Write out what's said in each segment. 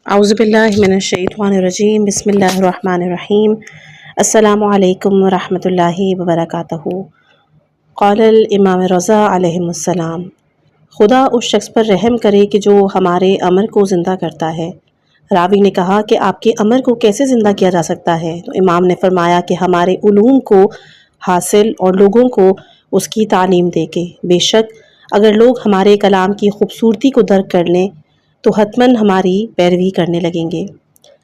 اعوذ باللہ من الشیطان الرجیم بسم اللہ الرحمن الرحیم السلام علیکم ورحمۃ اللہ وبرکاتہ۔ قال الامام رضا علیہ السلام، خدا اس شخص پر رحم کرے کہ جو ہمارے امر کو زندہ کرتا ہے۔ راوی نے کہا کہ آپ کے امر کو کیسے زندہ کیا جا سکتا ہے؟ تو امام نے فرمایا کہ ہمارے علوم کو حاصل اور لوگوں کو اس کی تعلیم دے کے۔ بے شک اگر لوگ ہمارے کلام کی خوبصورتی کو درک کر لیں تو حتماً ہماری پیروی کرنے لگیں گے۔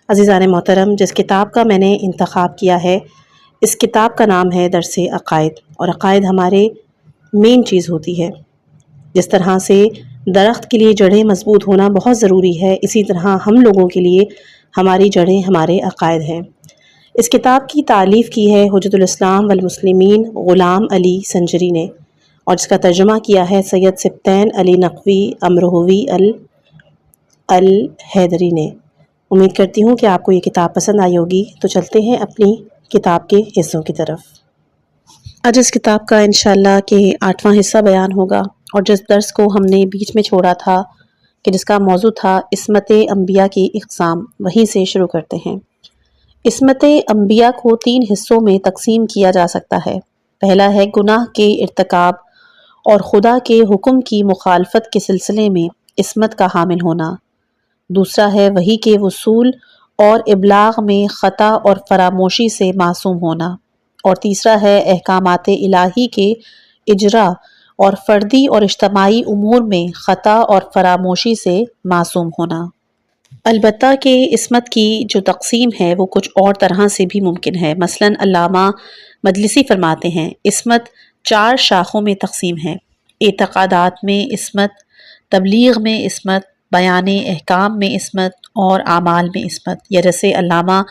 عزیزان محترم، جس کتاب کا میں نے انتخاب کیا ہے اس کتاب کا نام ہے درس عقائد، اور عقائد ہمارے مین چیز ہوتی ہے۔ جس طرح سے درخت کے لیے جڑیں مضبوط ہونا بہت ضروری ہے، اسی طرح ہم لوگوں کے لیے ہماری جڑیں ہمارے عقائد ہیں۔ اس کتاب کی تالیف کی ہے حجت الاسلام والمسلمین غلام علی سنجری نے، اور اس کا ترجمہ کیا ہے سید سبطین علی نقوی امروہوی الحیدری نے۔ امید کرتی ہوں کہ آپ کو یہ کتاب پسند آئی ہوگی، تو چلتے ہیں اپنی کتاب کے حصوں کی طرف۔ آج اس کتاب کا انشاءاللہ کہ 8واں حصہ بیان ہوگا، اور جس درس کو ہم نے بیچ میں چھوڑا تھا کہ جس کا موضوع تھا عصمت انبیاء کی اقسام، وہیں سے شروع کرتے ہیں۔ عصمت انبیاء کو 3 حصوں میں تقسیم کیا جا سکتا ہے۔ پہلا ہے گناہ کے ارتکاب اور خدا کے حکم کی مخالفت کے سلسلے میں عصمت کا حامل ہونا۔ دوسرا ہے وحی کے وصول اور ابلاغ میں خطا اور فراموشی سے معصوم ہونا، اور تیسرا ہے احکامات الہی کے اجرا اور فردی اور اجتماعی امور میں خطا اور فراموشی سے معصوم ہونا۔ البتہ کہ عصمت کی جو تقسیم ہے وہ کچھ اور طرح سے بھی ممکن ہے۔ مثلاً علامہ مجلسی فرماتے ہیں عصمت 4 شاخوں میں تقسیم ہے: اعتقادات میں عصمت، تبلیغ میں عصمت، بیان احکام میں عصمت، اور اعمال میں عصمت۔ یا جیسے علامہ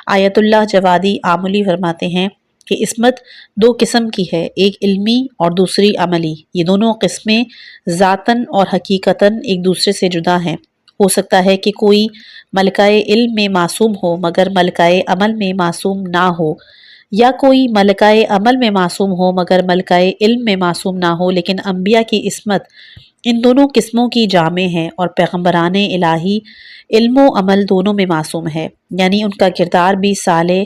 آیت اللہ جوادی آملی فرماتے ہیں کہ عصمت 2 قسم کی ہے، ایک علمی اور دوسری عملی۔ یہ دونوں قسمیں ذاتاً اور حقیقتاً ایک دوسرے سے جدا ہیں۔ ہو سکتا ہے کہ کوئی ملکہ علم میں معصوم ہو مگر ملکہ عمل میں معصوم نہ ہو، یا کوئی ملکہ عمل میں معصوم ہو مگر ملکہ علم میں معصوم نہ ہو، لیکن انبیاء کی عصمت ان دونوں قسموں کی جامع ہے، اور پیغمبران الہی علم و عمل دونوں میں معصوم ہے، یعنی ان کا کردار بھی صالح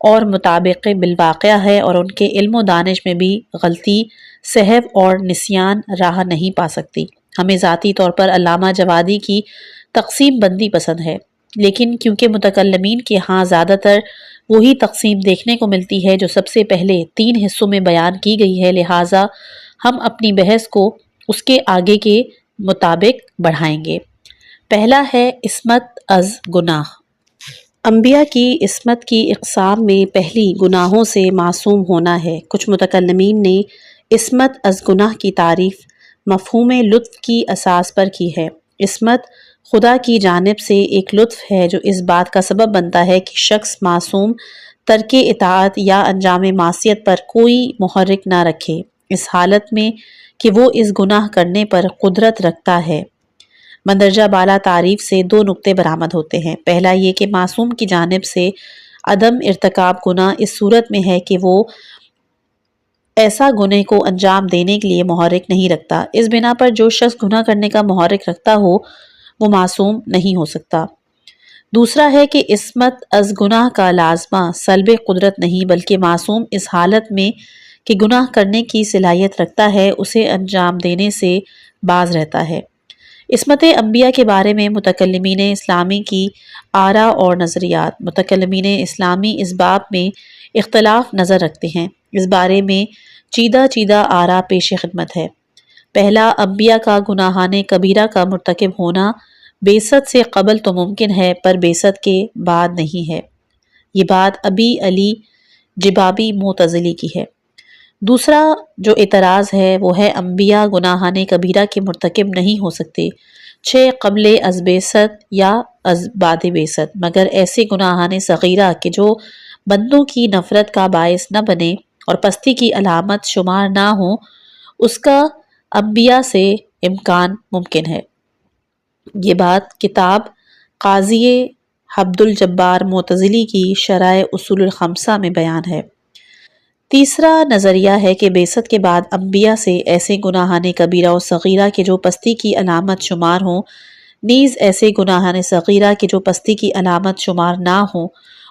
اور مطابق بالواقعہ ہے، اور ان کے علم و دانش میں بھی غلطی، سہو اور نسیان راہ نہیں پا سکتی۔ ہمیں ذاتی طور پر علامہ جوادی کی تقسیم بندی پسند ہے، لیکن کیونکہ متکلمین کے ہاں زیادہ تر وہی تقسیم دیکھنے کو ملتی ہے جو سب سے پہلے 3 حصوں میں بیان کی گئی ہے، لہٰذا ہم اپنی بحث کو اس کے آگے کے مطابق بڑھائیں گے۔ پہلا ہے عصمت از گناہ۔ انبیاء کی عصمت کی اقسام میں پہلی گناہوں سے معصوم ہونا ہے۔ کچھ متکلمین نے عصمت از گناہ کی تعریف مفہوم لطف کی اساس پر کی ہے۔ عصمت خدا کی جانب سے ایک لطف ہے جو اس بات کا سبب بنتا ہے کہ شخص معصوم ترک اطاعت یا انجام معصیت پر کوئی محرک نہ رکھے، اس حالت میں کہ وہ اس گناہ کرنے پر قدرت رکھتا ہے۔ مندرجہ بالا تعریف سے 2 نقطے برآمد ہوتے ہیں۔ پہلا یہ کہ معصوم کی جانب سے عدم ارتکاب گناہ اس صورت میں ہے کہ وہ ایسا گناہ کو انجام دینے کے لیے محرک نہیں رکھتا۔ اس بنا پر جو شخص گناہ کرنے کا محرک رکھتا ہو وہ معصوم نہیں ہو سکتا۔ دوسرا ہے کہ عصمت از گناہ کا لازمہ سلب قدرت نہیں، بلکہ معصوم اس حالت میں کہ گناہ کرنے کی صلاحیت رکھتا ہے اسے انجام دینے سے باز رہتا ہے۔ عصمت انبیاء کے بارے میں متکلمین اسلامی کی آراء اور نظریات۔ متکلمین اسلامی اس باب میں اختلاف نظر رکھتے ہیں۔ اس بارے میں چیدہ آراء پیش خدمت ہے۔ پہلا، انبیاء کا گناہان کبیرہ کا مرتکب ہونا بعثت سے قبل تو ممکن ہے پر بعثت کے بعد نہیں ہے۔ یہ بات ابی علی جبابی معتزلی کی ہے۔ دوسرا جو اعتراض ہے وہ ہے انبیاء گناہان کبیرہ کے مرتکب نہیں ہو سکتے، قبل از بعثت یا از بعد بعثت، مگر ایسے گناہان صغیرہ کہ جو بندوں کی نفرت کا باعث نہ بنے اور پستی کی علامت شمار نہ ہو، اس کا انبیاء سے امکان ممکن ہے۔ یہ بات کتاب قاضی عبد الجبار معتزلی کی شرح اصول الخمسہ میں بیان ہے۔ تیسرا نظریہ ہے کہ بعثت کے بعد انبیاء سے ایسے گناہان کبیرہ و صغیرہ کے جو پستی کی علامت شمار ہوں نیز ایسے گناہان صغیرہ کہ جو پستی کی علامت شمار نہ ہوں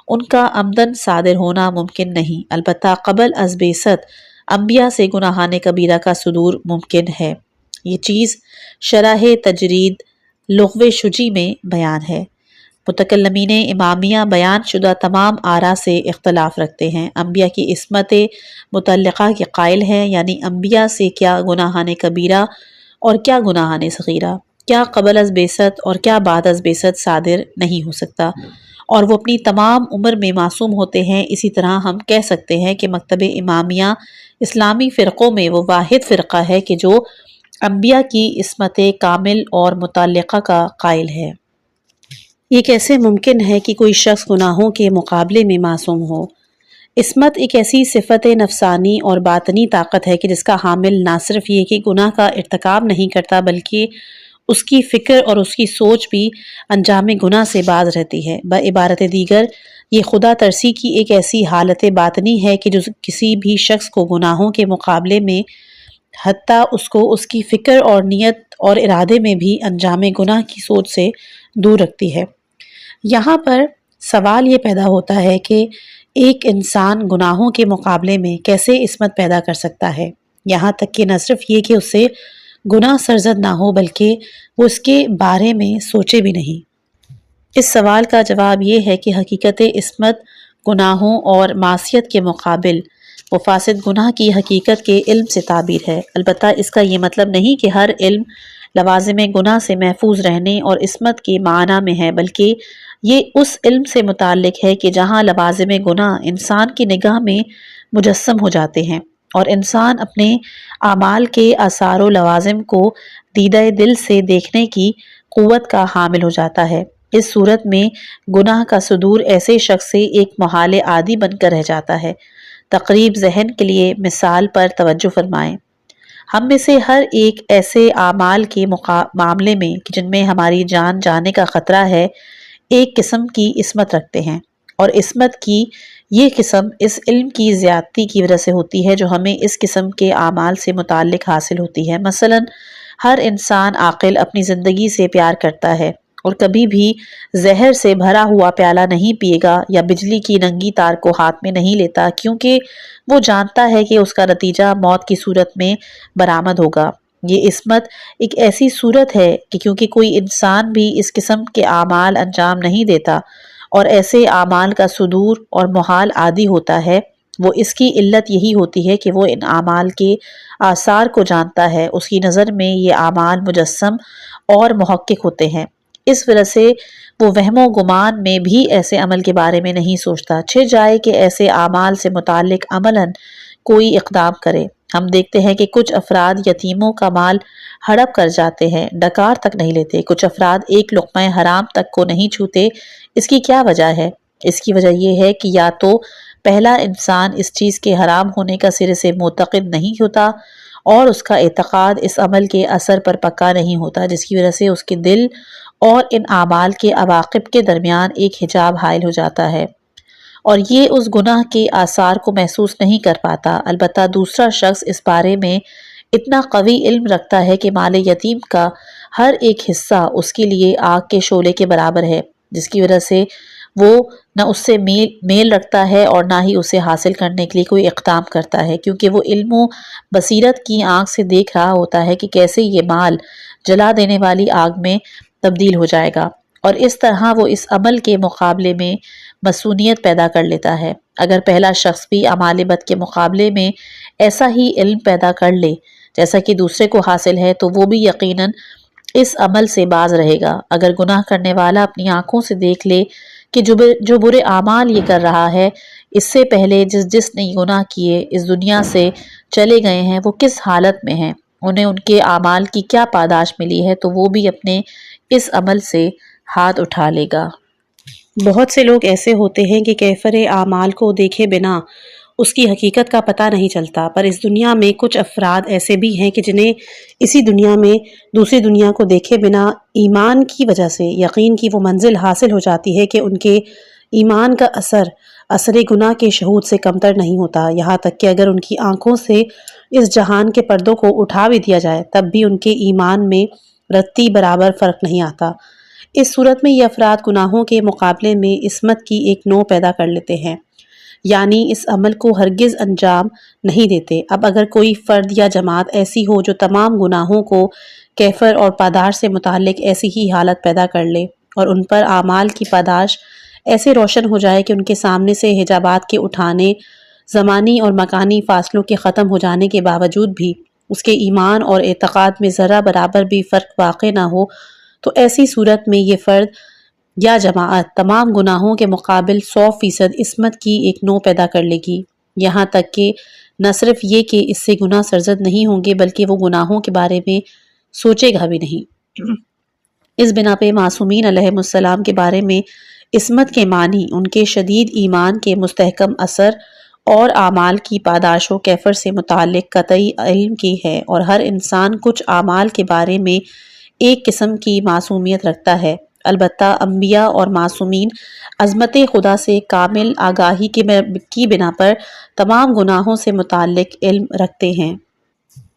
ان کا عمدن صادر ہونا ممکن نہیں، البتہ قبل از بعثت انبیاء سے گناہان کبیرہ کا صدور ممکن ہے۔ یہ چیز شرح تجرید لغو شجی میں بیان ہے۔ متکلمین امامیہ بیان شدہ تمام آراء سے اختلاف رکھتے ہیں۔ انبیاء کی عصمت مطلقہ کے قائل ہیں، یعنی انبیاء سے کیا گناہان کبیرہ اور کیا گناہان صغیرہ، کیا قبل از بعثت اور کیا بعد از بعثت صادر نہیں ہو سکتا، اور وہ اپنی تمام عمر میں معصوم ہوتے ہیں۔ اسی طرح ہم کہہ سکتے ہیں کہ مکتب امامیہ اسلامی فرقوں میں وہ واحد فرقہ ہے کہ جو انبیاء کی عصمت کامل اور مطلقہ کا قائل ہے۔ یہ کیسے ممکن ہے کہ کوئی شخص گناہوں کے مقابلے میں معصوم ہو؟ عصمت ایک ایسی صفت نفسانی اور باطنی طاقت ہے کہ جس کا حامل نہ صرف یہ کہ گناہ کا ارتکاب نہیں کرتا بلکہ اس کی فکر اور اس کی سوچ بھی انجام گناہ سے باز رہتی ہے۔ بعبارت دیگر یہ خدا ترسی کی ایک ایسی حالت باطنی ہے کہ جو کسی بھی شخص کو گناہوں کے مقابلے میں حتیٰ اس کو اس کی فکر اور نیت اور ارادے میں بھی انجام گناہ کی سوچ سے دور رکھتی ہے۔ یہاں پر سوال یہ پیدا ہوتا ہے کہ ایک انسان گناہوں کے مقابلے میں کیسے عصمت پیدا کر سکتا ہے، یہاں تک کہ نہ صرف یہ کہ اس سے گناہ سرزد نہ ہو بلکہ وہ اس کے بارے میں سوچے بھی نہیں۔ اس سوال کا جواب یہ ہے کہ حقیقت عصمت گناہوں اور معصیت کے مقابل وہ فاسد گناہ کی حقیقت کے علم سے تعبیر ہے۔ البتہ اس کا یہ مطلب نہیں کہ ہر علم لوازم گناہ سے محفوظ رہنے اور عصمت کے معنی میں ہے، بلکہ یہ اس علم سے متعلق ہے کہ جہاں لوازم گناہ انسان کی نگاہ میں مجسم ہو جاتے ہیں اور انسان اپنے اعمال کے آثار و لوازم کو دیدہ دل سے دیکھنے کی قوت کا حامل ہو جاتا ہے۔ اس صورت میں گناہ کا صدور ایسے شخص سے ایک محال عادی بن کر رہ جاتا ہے۔ تقریب ذہن کے لیے مثال پر توجہ فرمائیں۔ ہم میں سے ہر ایک ایسے اعمال کے معاملے میں جن میں ہماری جان جانے کا خطرہ ہے ایک قسم کی عصمت رکھتے ہیں، اور عصمت کی یہ قسم اس علم کی زیادتی کی وجہ سے ہوتی ہے جو ہمیں اس قسم کے اعمال سے متعلق حاصل ہوتی ہے۔ مثلا ہر انسان عاقل اپنی زندگی سے پیار کرتا ہے اور کبھی بھی زہر سے بھرا ہوا پیالہ نہیں پیے گا یا بجلی کی ننگی تار کو ہاتھ میں نہیں لیتا، کیونکہ وہ جانتا ہے کہ اس کا نتیجہ موت کی صورت میں برآمد ہوگا۔ یہ عصمت ایک ایسی صورت ہے کہ کیونکہ کوئی انسان بھی اس قسم کے اعمال انجام نہیں دیتا اور ایسے اعمال کا صدور اور محال عادی ہوتا ہے، وہ اس کی علت یہی ہوتی ہے کہ وہ ان اعمال کے آثار کو جانتا ہے۔ اس کی نظر میں یہ اعمال مجسم اور محقق ہوتے ہیں، اس وجہ سے وہ وہم و گمان میں بھی ایسے عمل کے بارے میں نہیں سوچتا، چھہ جائے کہ ایسے اعمال سے متعلق عملاً کوئی اقدام کرے۔ ہم دیکھتے ہیں کہ کچھ افراد یتیموں کا مال ہڑپ کر جاتے ہیں، ڈکار تک نہیں لیتے۔ کچھ افراد ایک لقمہ حرام تک کو نہیں چھوتے۔ اس کی کیا وجہ ہے؟ اس کی وجہ یہ ہے کہ یا تو پہلا انسان اس چیز کے حرام ہونے کا سرے سے معتقد نہیں ہوتا اور اس کا اعتقاد اس عمل کے اثر پر پکا نہیں ہوتا، جس کی وجہ سے اس کے دل اور ان اعمال کے عواقب کے درمیان ایک حجاب حائل ہو جاتا ہے اور یہ اس گناہ کے آثار کو محسوس نہیں کر پاتا۔ البتہ دوسرا شخص اس بارے میں اتنا قوی علم رکھتا ہے کہ مال یتیم کا ہر ایک حصہ اس کے لیے آگ کے شعلے کے برابر ہے، جس کی وجہ سے وہ نہ اس سے میل رکھتا ہے اور نہ ہی اسے حاصل کرنے کے لیے کوئی اقدام کرتا ہے، کیونکہ وہ علم و بصیرت کی آنکھ سے دیکھ رہا ہوتا ہے کہ کیسے یہ مال جلا دینے والی آگ میں تبدیل ہو جائے گا، اور اس طرح وہ اس عمل کے مقابلے میں مسونیت پیدا کر لیتا ہے۔ اگر پہلا شخص بھی اعمال بد کے مقابلے میں ایسا ہی علم پیدا کر لے جیسا کہ دوسرے کو حاصل ہے تو وہ بھی یقیناً اس عمل سے باز رہے گا۔ اگر گناہ کرنے والا اپنی آنکھوں سے دیکھ لے کہ جو برے اعمال یہ کر رہا ہے اس سے پہلے جس نے یہ گناہ کیے اس دنیا سے چلے گئے ہیں وہ کس حالت میں ہیں، انہیں ان کے اعمال کی کیا پاداش ملی ہے، تو وہ بھی اپنے اس عمل سے ہاتھ اٹھا لے گا۔ بہت سے لوگ ایسے ہوتے ہیں کہ کیفر اعمال کو دیکھے بنا اس کی حقیقت کا پتہ نہیں چلتا، پر اس دنیا میں کچھ افراد ایسے بھی ہیں کہ جنہیں اسی دنیا میں دوسری دنیا کو دیکھے بنا ایمان کی وجہ سے یقین کی وہ منزل حاصل ہو جاتی ہے کہ ان کے ایمان کا اثر گناہ کے شہود سے کمتر نہیں ہوتا، یہاں تک کہ اگر ان کی آنکھوں سے اس جہان کے پردوں کو اٹھا بھی دیا جائے تب بھی ان کے ایمان میں رتی برابر فرق نہیں آتا۔ اس صورت میں یہ افراد گناہوں کے مقابلے میں عصمت کی ایک نوع پیدا کر لیتے ہیں، یعنی اس عمل کو ہرگز انجام نہیں دیتے۔ اب اگر کوئی فرد یا جماعت ایسی ہو جو تمام گناہوں کو کیفر اور پاداش سے متعلق ایسی ہی حالت پیدا کر لے اور ان پر اعمال کی پاداش ایسے روشن ہو جائے کہ ان کے سامنے سے حجابات کے اٹھانے، زمانی اور مکانی فاصلوں کے ختم ہو جانے کے باوجود بھی اس کے ایمان اور اعتقاد میں ذرہ برابر بھی فرق واقع نہ ہو، تو ایسی صورت میں یہ فرد یا جماعت تمام گناہوں کے مقابل 100% عصمت کی ایک نوع پیدا کر لے گی، یہاں تک کہ نہ صرف یہ کہ اس سے گناہ سرزد نہیں ہوں گے بلکہ وہ گناہوں کے بارے میں سوچے گا بھی نہیں۔ اس بنا پہ معصومین علیہم السلام کے بارے میں عصمت کے معنی ان کے شدید ایمان کے مستحکم اثر اور اعمال کی پاداش و کیفر سے متعلق قطعی علم کی ہے، اور ہر انسان کچھ اعمال کے بارے میں ایک قسم کی معصومیت رکھتا ہے۔ البتہ انبیاء اور معصومین عظمت خدا سے کامل آگاہی کی بنا پر تمام گناہوں سے متعلق علم رکھتے ہیں،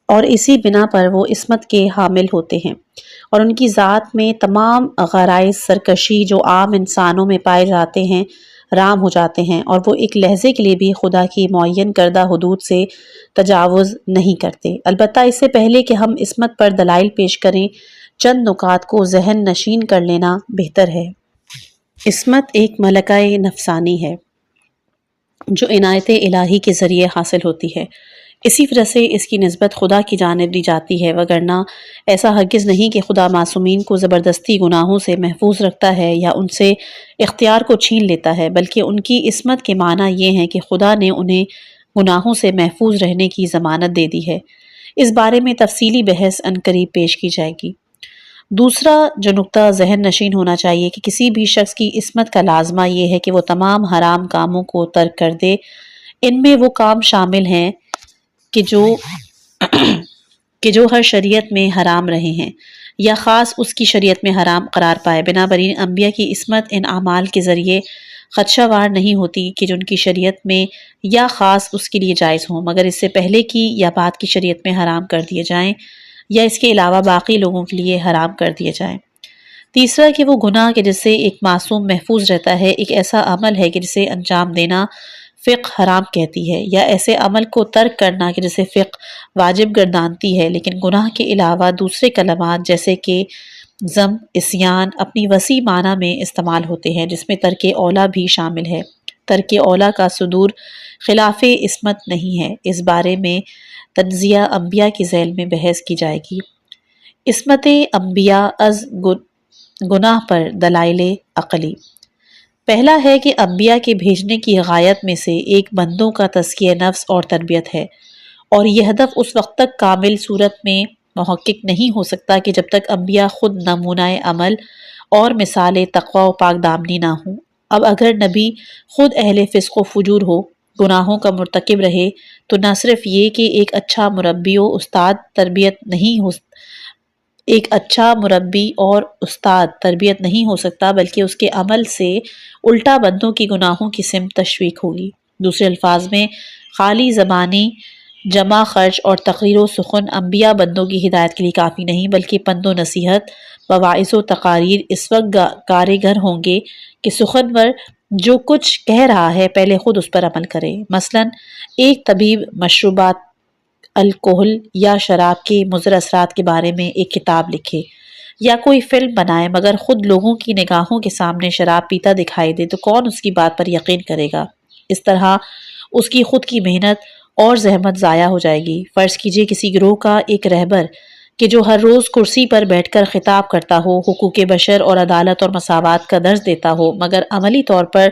اور اسی بنا پر وہ عصمت کے حامل ہوتے ہیں، اور ان کی ذات میں تمام غرائز سرکشی جو عام انسانوں میں پائے جاتے ہیں رام ہو جاتے ہیں، اور وہ ایک لحظے کے لیے بھی خدا کی معین کردہ حدود سے تجاوز نہیں کرتے۔ البتہ اس سے پہلے کہ ہم عصمت پر دلائل پیش کریں، چند نکات کو ذہن نشین کر لینا بہتر ہے۔ عصمت ایک ملکہ نفسانی ہے جو عنایت الہی کے ذریعے حاصل ہوتی ہے، اسی وجہ سے اس کی نسبت خدا کی جانب دی جاتی ہے، وگرنہ ایسا ہرگز نہیں کہ خدا معصومین کو زبردستی گناہوں سے محفوظ رکھتا ہے یا ان سے اختیار کو چھین لیتا ہے، بلکہ ان کی عصمت کے معنی یہ ہے کہ خدا نے انہیں گناہوں سے محفوظ رہنے کی ضمانت دے دی ہے۔ اس بارے میں تفصیلی بحث عنقریب پیش کی جائے گی۔ دوسرا جو نقطہ ذہن نشین ہونا چاہیے کہ کسی بھی شخص کی عصمت کا لازمہ یہ ہے کہ وہ تمام حرام کاموں کو ترک کر دے۔ ان میں وہ کام شامل ہیں کہ جو ہر شریعت میں حرام رہے ہیں یا خاص اس کی شریعت میں حرام قرار پائے۔ بنابراین انبیاء کی عصمت ان اعمال کے ذریعے خدشہ وار نہیں ہوتی کہ جو ان کی شریعت میں یا خاص اس کے لیے جائز ہوں، مگر اس سے پہلے کی یا بعد کی شریعت میں حرام کر دیے جائیں یا اس کے علاوہ باقی لوگوں کے لیے حرام کر دیے جائیں۔ تیسرا کہ وہ گناہ کہ جس سے ایک معصوم محفوظ رہتا ہے ایک ایسا عمل ہے کہ جسے انجام دینا فقہ حرام کہتی ہے، یا ایسے عمل کو ترک کرنا کہ جسے فقہ واجب گردانتی ہے، لیکن گناہ کے علاوہ دوسرے کلمات جیسے کہ ذم، عصیان اپنی وسیع معنی میں استعمال ہوتے ہیں، جس میں ترک اولا بھی شامل ہے۔ ترک اولا کا صدور خلاف عصمت نہیں ہے۔ اس بارے میں تنزیہ انبیاء کی ذیل میں بحث کی جائے گی۔ عصمت انبیاء از گناہ پر دلائل عقلی۔ پہلا ہے کہ انبیاء کے بھیجنے کی غایت میں سے ایک بندوں کا تزکیہ نفس اور تربیت ہے، اور یہ ہدف اس وقت تک کامل صورت میں محقق نہیں ہو سکتا کہ جب تک انبیاء خود نمونہ عمل اور مثال تقوی و پاک دامنی نہ ہوں۔ اب اگر نبی خود اہل فسق و فجور ہو، گناہوں کا مرتکب رہے، تو نہ صرف یہ کہ ایک اچھا مربی اور استاد تربیت نہیں ہو سکتا، بلکہ اس کے عمل سے الٹا بندوں کی گناہوں کی سمت تشویق ہوگی۔ دوسرے الفاظ میں خالی زبانی جمع خرچ اور تقریر و سخن انبیاء بندوں کی ہدایت کے لیے کافی نہیں، بلکہ پند و نصیحت، مواعظ و تقاریر اس وقت کارگر ہوں گے کہ سخنور جو کچھ کہہ رہا ہے پہلے خود اس پر عمل کرے۔ مثلا ایک طبیب مشروبات الکحل یا شراب کے مضر اثرات کے بارے میں ایک کتاب لکھے، یا کوئی فلم بنائے، مگر خود لوگوں کی نگاہوں کے سامنے شراب پیتا دکھائی دے تو کون اس کی بات پر یقین کرے گا؟ اس طرح اس کی خود کی محنت اور زحمت ضائع ہو جائے گی۔ فرض کیجئے کسی گروہ کا ایک رہبر کہ جو ہر روز کرسی پر بیٹھ کر خطاب کرتا ہو، حقوق بشر اور عدالت اور مساوات کا درس دیتا ہو، مگر عملی طور پر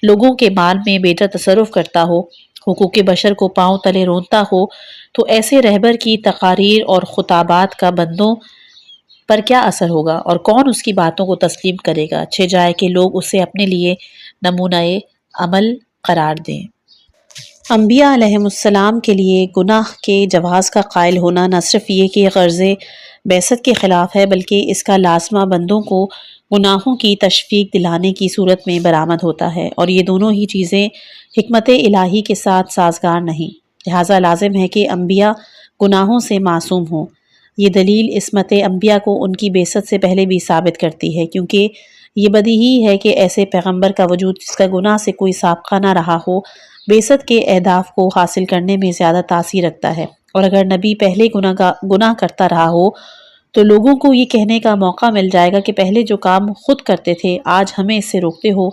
لوگوں کے مال میں بیجا تصرف کرتا ہو، حقوق بشر کو پاؤں تلے رونتا ہو، تو ایسے رہبر کی تقاریر اور خطابات کا بندوں پر کیا اثر ہوگا، اور کون اس کی باتوں کو تسلیم کرے گا، چہ جائے کہ لوگ اسے اپنے لیے نمونہ عمل قرار دیں۔ انبیاء علیہم السلام کے لیے گناہ کے جواز کا قائل ہونا نہ صرف یہ کہ غرض بعثت کے خلاف ہے، بلکہ اس کا لازمہ بندوں کو گناہوں کی تشویق دلانے کی صورت میں برآمد ہوتا ہے، اور یہ دونوں ہی چیزیں حکمت الہی کے ساتھ سازگار نہیں۔ لہٰذا لازم ہے کہ انبیاء گناہوں سے معصوم ہوں۔ یہ دلیل عصمت انبیاء کو ان کی بعثت سے پہلے بھی ثابت کرتی ہے، کیونکہ یہ بدیہی ہے کہ ایسے پیغمبر کا وجود جس کا گناہ سے کوئی سابقہ نہ رہا ہو بعثت کے اہداف کو حاصل کرنے میں زیادہ تاثیر رکھتا ہے، اور اگر نبی پہلے گناہ کرتا رہا ہو تو لوگوں کو یہ کہنے کا موقع مل جائے گا کہ پہلے جو کام خود کرتے تھے آج ہمیں اس سے روکتے ہو۔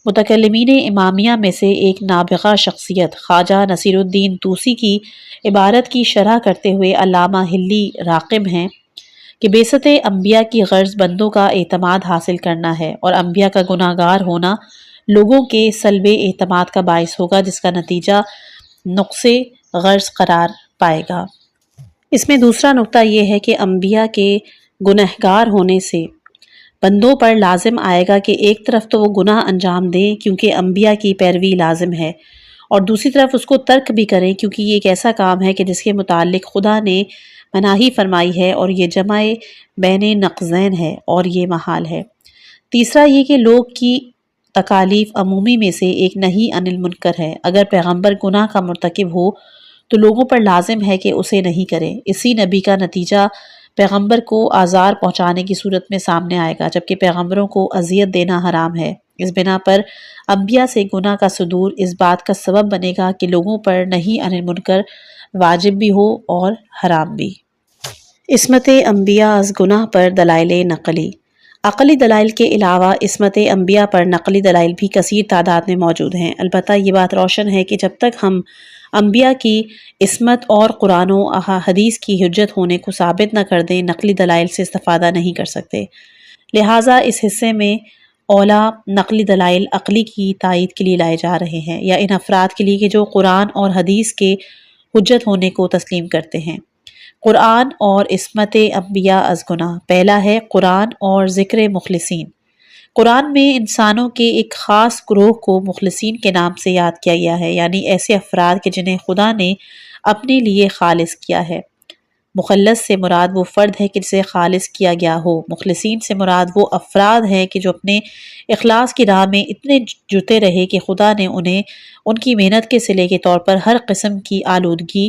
متکلمین امامیہ میں سے ایک نابغہ شخصیت خواجہ نصیر الدین طوسی کی عبارت کی شرح کرتے ہوئے علامہ ہلی راقم ہیں کہ بعثت انبیاء کی غرض بندوں کا اعتماد حاصل کرنا ہے، اور انبیاء کا گناہ گار ہونا لوگوں کے سلب اعتماد کا باعث ہوگا، جس کا نتیجہ نقص غرض قرار پائے گا۔ اس میں دوسرا نقطہ یہ ہے کہ انبیاء کے گنہگار ہونے سے بندوں پر لازم آئے گا کہ ایک طرف تو وہ گناہ انجام دیں کیونکہ انبیاء کی پیروی لازم ہے، اور دوسری طرف اس کو ترک بھی کریں کیونکہ یہ ایک ایسا کام ہے کہ جس کے متعلق خدا نے مناہی فرمائی ہے، اور یہ جمع بین نقضین ہے اور یہ محال ہے۔ تیسرا یہ کہ لوگ کی تکالیف عمومی میں سے ایک نہی عن المنکر ہے۔ اگر پیغمبر گناہ کا مرتکب ہو تو لوگوں پر لازم ہے کہ اسے نہیں کریں۔ اسی نبی کا نتیجہ پیغمبر کو آزار پہنچانے کی صورت میں سامنے آئے گا، جبکہ پیغمبروں کو اذیت دینا حرام ہے۔ اس بنا پر انبیاء سے گناہ کا صدور اس بات کا سبب بنے گا کہ لوگوں پر نہی عن المنکر واجب بھی ہو اور حرام بھی۔ عصمت انبیاء از گناہ پر دلائل نقلی۔ عقلی دلائل کے علاوہ عصمت انبیاء پر نقلی دلائل بھی کثیر تعداد میں موجود ہیں۔ البتہ یہ بات روشن ہے کہ جب تک ہم انبیاء کی عصمت اور قرآن و حدیث کی حجت ہونے کو ثابت نہ کر دیں، نقلی دلائل سے استفادہ نہیں کر سکتے۔ لہٰذا اس حصے میں اولا نقلی دلائل عقلی کی تائید کے لیے لائے جا رہے ہیں، یا ان افراد کے لیے کہ جو قرآن اور حدیث کے حجت ہونے کو تسلیم کرتے ہیں۔ قرآن اور عصمت انبیاء از گناہ۔ پہلا ہے قرآن اور ذکر مخلصین۔ قرآن میں انسانوں کے ایک خاص گروہ کو مخلصین کے نام سے یاد کیا گیا ہے، یعنی ایسے افراد کہ جنہیں خدا نے اپنے لیے خالص کیا ہے۔ مخلص سے مراد وہ فرد ہے کہ جسے خالص کیا گیا ہو۔ مخلصین سے مراد وہ افراد ہیں کہ جو اپنے اخلاص کی راہ میں اتنے جتے رہے کہ خدا نے انہیں ان کی محنت کے صلے کے طور پر ہر قسم کی آلودگی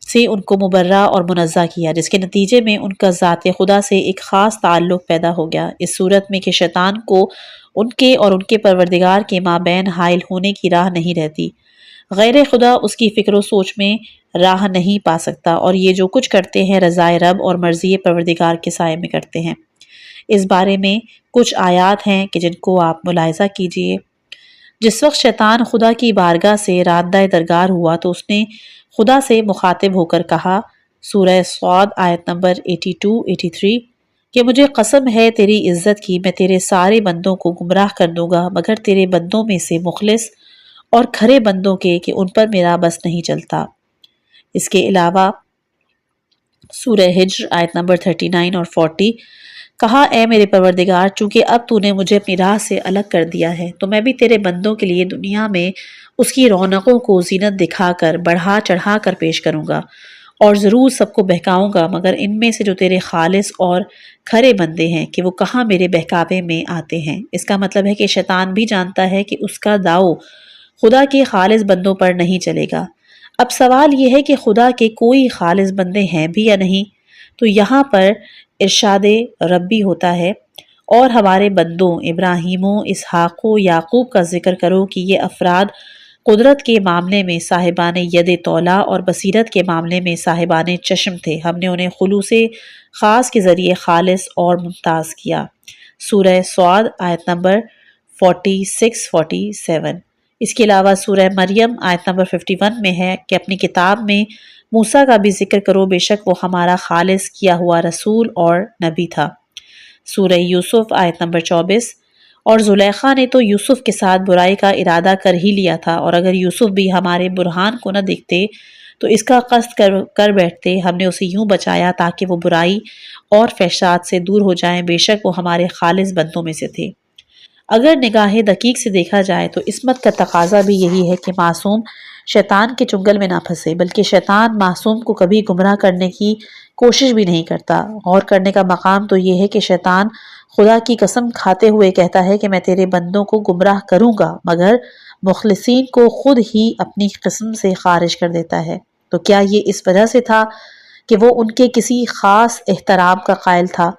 سے ان کو مبرہ اور منزہ کیا، جس کے نتیجے میں ان کا ذات خدا سے ایک خاص تعلق پیدا ہو گیا، اس صورت میں کہ شیطان کو ان کے اور ان کے پروردگار کے مابین حائل ہونے کی راہ نہیں رہتی۔ غیر خدا اس کی فکر و سوچ میں راہ نہیں پا سکتا، اور یہ جو کچھ کرتے ہیں رضائے رب اور مرضی پروردگار کے سائے میں کرتے ہیں۔ اس بارے میں کچھ آیات ہیں کہ جن کو آپ ملاحظہ کیجئے۔ جس وقت شیطان خدا کی بارگاہ سے راندہ درگار ہوا تو اس نے خدا سے مخاطب ہو کر کہا، سورہ صاد آیت نمبر 82-83، کہ مجھے قسم ہے تیری عزت کی، میں تیرے سارے بندوں کو گمراہ کر دوں گا مگر تیرے بندوں میں سے مخلص اور کھرے بندوں کے کہ ان پر میرا بس نہیں چلتا۔ اس کے علاوہ سورہ ہجر آیت نمبر 39 اور 40، کہا اے میرے پروردگار، چونکہ اب تو نے مجھے اپنی راہ سے الگ کر دیا ہے تو میں بھی تیرے بندوں کے لیے دنیا میں اس کی رونقوں کو زینت دکھا کر بڑھا چڑھا کر پیش کروں گا، اور ضرور سب کو بہکاؤں گا مگر ان میں سے جو تیرے خالص اور کھرے بندے ہیں کہ وہ کہاں میرے بہکاوے میں آتے ہیں۔ اس کا مطلب ہے کہ شیطان بھی جانتا ہے کہ اس کا داؤ خدا کے خالص بندوں پر نہیں چلے گا۔ اب سوال یہ ہے کہ خدا کے کوئی خالص بندے ہیں بھی یا نہیں؟ تو یہاں پر ارشاد ربی ہوتا ہے، اور ہمارے بندوں ابراہیم و اسحاق و یعقوب کا ذکر کرو کہ یہ افراد قدرت کے معاملے میں صاحبان ید طولا اور بصیرت کے معاملے میں صاحبان چشم تھے، ہم نے انہیں خلوص خاص کے ذریعے خالص اور ممتاز کیا۔ سورہ صاد آیت نمبر 46-47۔ اس کے علاوہ سورہ مریم آیت نمبر 51 میں ہے کہ اپنی کتاب میں موسیٰ کا بھی ذکر کرو، بے شک وہ ہمارا خالص کیا ہوا رسول اور نبی تھا۔ سورہ یوسف آیت نمبر 24، اور زلیخا نے تو یوسف کے ساتھ برائی کا ارادہ کر ہی لیا تھا، اور اگر یوسف بھی ہمارے برہان کو نہ دیکھتے تو اس کا قصد کر بیٹھتے، ہم نے اسے یوں بچایا تاکہ وہ برائی اور فحشات سے دور ہو جائیں، بے شک وہ ہمارے خالص بندوں میں سے تھے۔ اگر نگاہ دقیق سے دیکھا جائے تو عصمت کا تقاضا بھی یہی ہے کہ معصوم شیطان کے چنگل میں نہ پھنسے، بلکہ شیطان معصوم کو کبھی گمراہ کرنے کی کوشش بھی نہیں کرتا۔ غور کرنے کا مقام تو یہ ہے کہ شیطان خدا کی قسم کھاتے ہوئے کہتا ہے کہ میں تیرے بندوں کو گمراہ کروں گا مگر مخلصین کو خود ہی اپنی قسم سے خارج کر دیتا ہے۔ تو کیا یہ اس وجہ سے تھا کہ وہ ان کے کسی خاص احترام کا قائل تھا،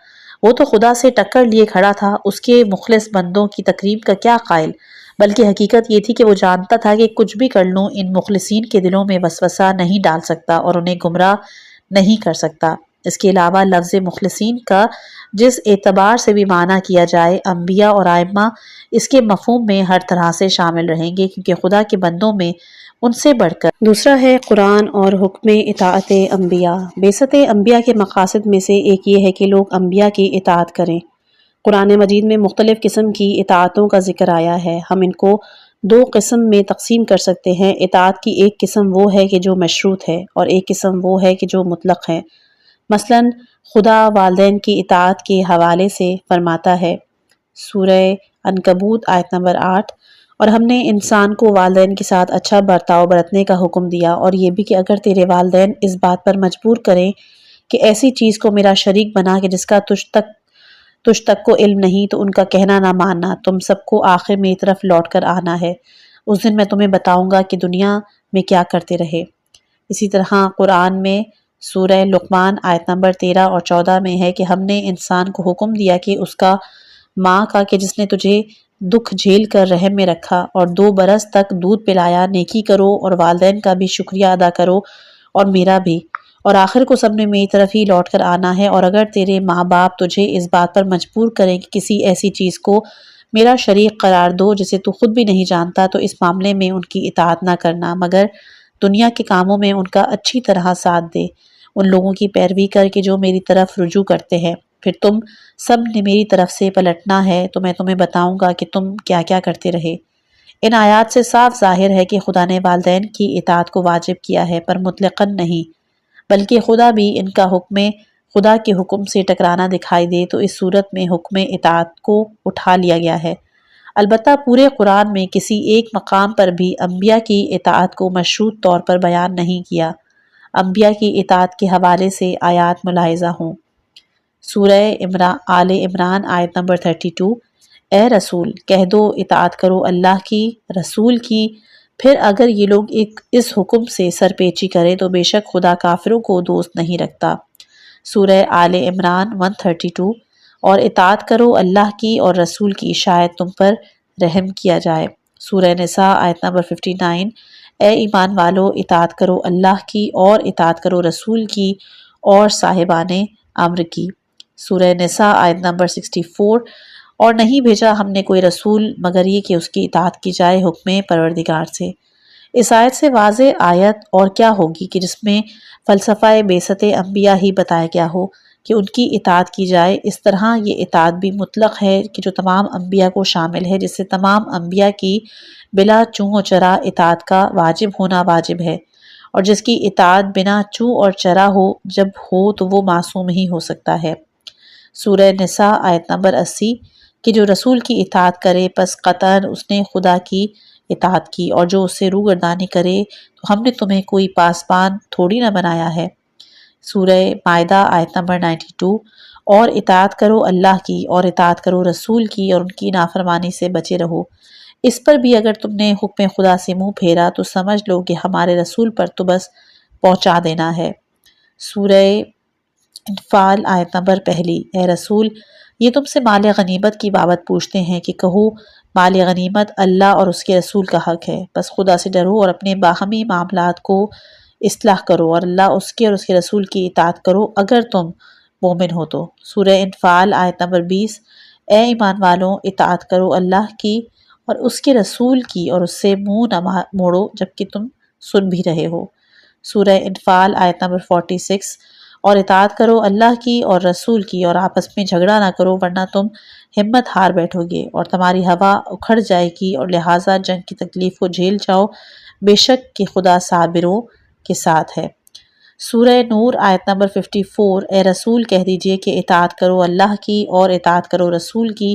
وہ تو خدا سے ٹکر لیے کھڑا تھا، اس کے مخلص بندوں کی تکریم کا کیا قائل؟ بلکہ حقیقت یہ تھی کہ وہ جانتا تھا کہ کچھ بھی کر لوں ان مخلصین کے دلوں میں وسوسہ نہیں ڈال سکتا اور انہیں گمراہ نہیں کر سکتا۔ اس کے علاوہ لفظ مخلصین کا جس اعتبار سے بھی معنی کیا جائے، انبیاء اور ائمہ اس کے مفہوم میں ہر طرح سے شامل رہیں گے، کیونکہ خدا کے بندوں میں ان سے بڑھ کر دوسرا ہے قرآن اور حکم اطاعت انبیاء۔ بعثت انبیاء کے مقاصد میں سے ایک یہ ہے کہ لوگ انبیاء کی اطاعت کریں۔ قرآن مجید میں مختلف قسم کی اطاعتوں کا ذکر آیا ہے۔ ہم ان کو دو قسم میں تقسیم کر سکتے ہیں۔ اطاعت کی ایک قسم وہ ہے کہ جو مشروط ہے اور ایک قسم وہ ہے کہ جو مطلق ہے۔ مثلا خدا والدین کی اطاعت کے حوالے سے فرماتا ہے، سورہ عنکبوت آیت نمبر 8، اور ہم نے انسان کو والدین کے ساتھ اچھا برتاؤ برتنے کا حکم دیا، اور یہ بھی کہ اگر تیرے والدین اس بات پر مجبور کریں کہ ایسی چیز کو میرا شریک بنا کہ جس کا تجھ تک کو علم نہیں، تو ان کا کہنا نہ ماننا، تم سب کو آخر میری طرف لوٹ کر آنا ہے، اس دن میں تمہیں بتاؤں گا کہ دنیا میں کیا کرتے رہے۔ اسی طرح قرآن میں سورہ لقمان آیت نمبر 13 اور 14 میں ہے کہ ہم نے انسان کو حکم دیا کہ اس کا ماں کا کہ جس نے تجھے دکھ جھیل کر رحم میں رکھا اور 2 برس تک دودھ پلایا، نیکی کرو اور والدین کا بھی شکریہ ادا کرو اور میرا بھی، اور آخر کو سب نے میری طرف ہی لوٹ کر آنا ہے، اور اگر تیرے ماں باپ تجھے اس بات پر مجبور کریں کہ کسی ایسی چیز کو میرا شریک قرار دو جسے تو خود بھی نہیں جانتا، تو اس معاملے میں ان کی اطاعت نہ کرنا، مگر دنیا کے کاموں میں ان کا اچھی طرح ساتھ دے، ان لوگوں کی پیروی کر کے جو میری طرف رجوع کرتے ہیں، پھر تم سب نے میری طرف سے پلٹنا ہے تو میں تمہیں بتاؤں گا کہ تم کیا کیا کرتے رہے۔ ان آیات سے صاف ظاہر ہے کہ خدا نے والدین کی اطاعت کو واجب کیا ہے، پر مطلقاً نہیں، بلکہ خدا کے حکم سے ٹکرانا دکھائی دے تو اس صورت میں حکم اطاعت کو اٹھا لیا گیا ہے۔ البتہ پورے قرآن میں کسی ایک مقام پر بھی انبیاء کی اطاعت کو مشروط طور پر بیان نہیں کیا۔ انبیاء کی اطاعت کے حوالے سے آیات ملاحظہ ہوں۔ سورہ آل عمران آیت نمبر 32، اے رسول کہہ دو اطاعت کرو اللہ کی، رسول کی، پھر اگر یہ لوگ اس حکم سے سرپیچی کرے تو بے شک خدا کافروں کو دوست نہیں رکھتا۔ سورہ آل عمران 132، اور اطاعت کرو اللہ کی اور رسول کی شاید تم پر رحم کیا جائے۔ سورہ نساء آیت نمبر 59، اے ایمان والو اطاعت کرو اللہ کی اور اطاعت کرو رسول کی اور صاحبان امر کی۔ سورہ نساء آیت نمبر 64، اور نہیں بھیجا ہم نے کوئی رسول مگر یہ کہ اس کی اطاعت کی جائے حکم پروردگار سے۔ اس آیت سے واضح آیت اور کیا ہوگی کہ جس میں فلسفہ بعثت انبیاء ہی بتایا گیا ہو کہ ان کی اطاعت کی جائے۔ اس طرح یہ اطاعت بھی مطلق ہے کہ جو تمام انبیاء کو شامل ہے، جس سے تمام انبیاء کی بلا چوں و چرا اطاعت کا واجب ہونا واجب ہے، اور جس کی اطاعت بنا چوں اور چرا ہو جب ہو تو وہ معصوم ہی ہو سکتا ہے۔ سورہ نساء آیت نمبر 80، کہ جو رسول کی اطاعت کرے پس قطعاً اس نے خدا کی اطاعت کی، اور جو اس سے روگردانی کرے تو ہم نے تمہیں کوئی پاسبان تھوڑی نہ بنایا ہے۔ سورہ مائدہ آیت نمبر 92، اور اطاعت کرو اللہ کی اور اطاعت کرو رسول کی اور ان کی نافرمانی سے بچے رہو۔ اس پر بھی اگر تم نے حکم خدا سے منہ پھیرا تو سمجھ لو کہ ہمارے رسول پر تو بس پہنچا دینا ہے۔ سورہ انفال آیت نمبر 1، اے رسول یہ تم سے مال غنیمت کی بابت پوچھتے ہیں کہ کہو مال غنیمت اللہ اور اس کے رسول کا حق ہے، بس خدا سے ڈرو اور اپنے باہمی معاملات کو اصلاح کرو اور اللہ اس کے اور اس کے رسول کی اطاعت کرو اگر تم مومن ہو تو۔ سورہ انفال آیت نمبر 20، اے ایمان والوں اطاعت کرو اللہ کی اور اس کے رسول کی اور اس سے منہ نہ موڑو جبکہ تم سن بھی رہے ہو۔ سورہ انفال آیت نمبر 46، اور اطاعت کرو اللہ کی اور رسول کی اور آپس میں جھگڑا نہ کرو ورنہ تم ہمت ہار بیٹھو گے اور تمہاری ہوا اکھڑ جائے گی، اور لہٰذا جنگ کی تکلیف کو جھیل جاؤ، بے شک کہ خدا صابروں کے ساتھ ہے۔ سورہ نور آیت نمبر 54، اے رسول کہہ دیجئے کہ اطاعت کرو اللہ کی اور اطاعت کرو رسول کی،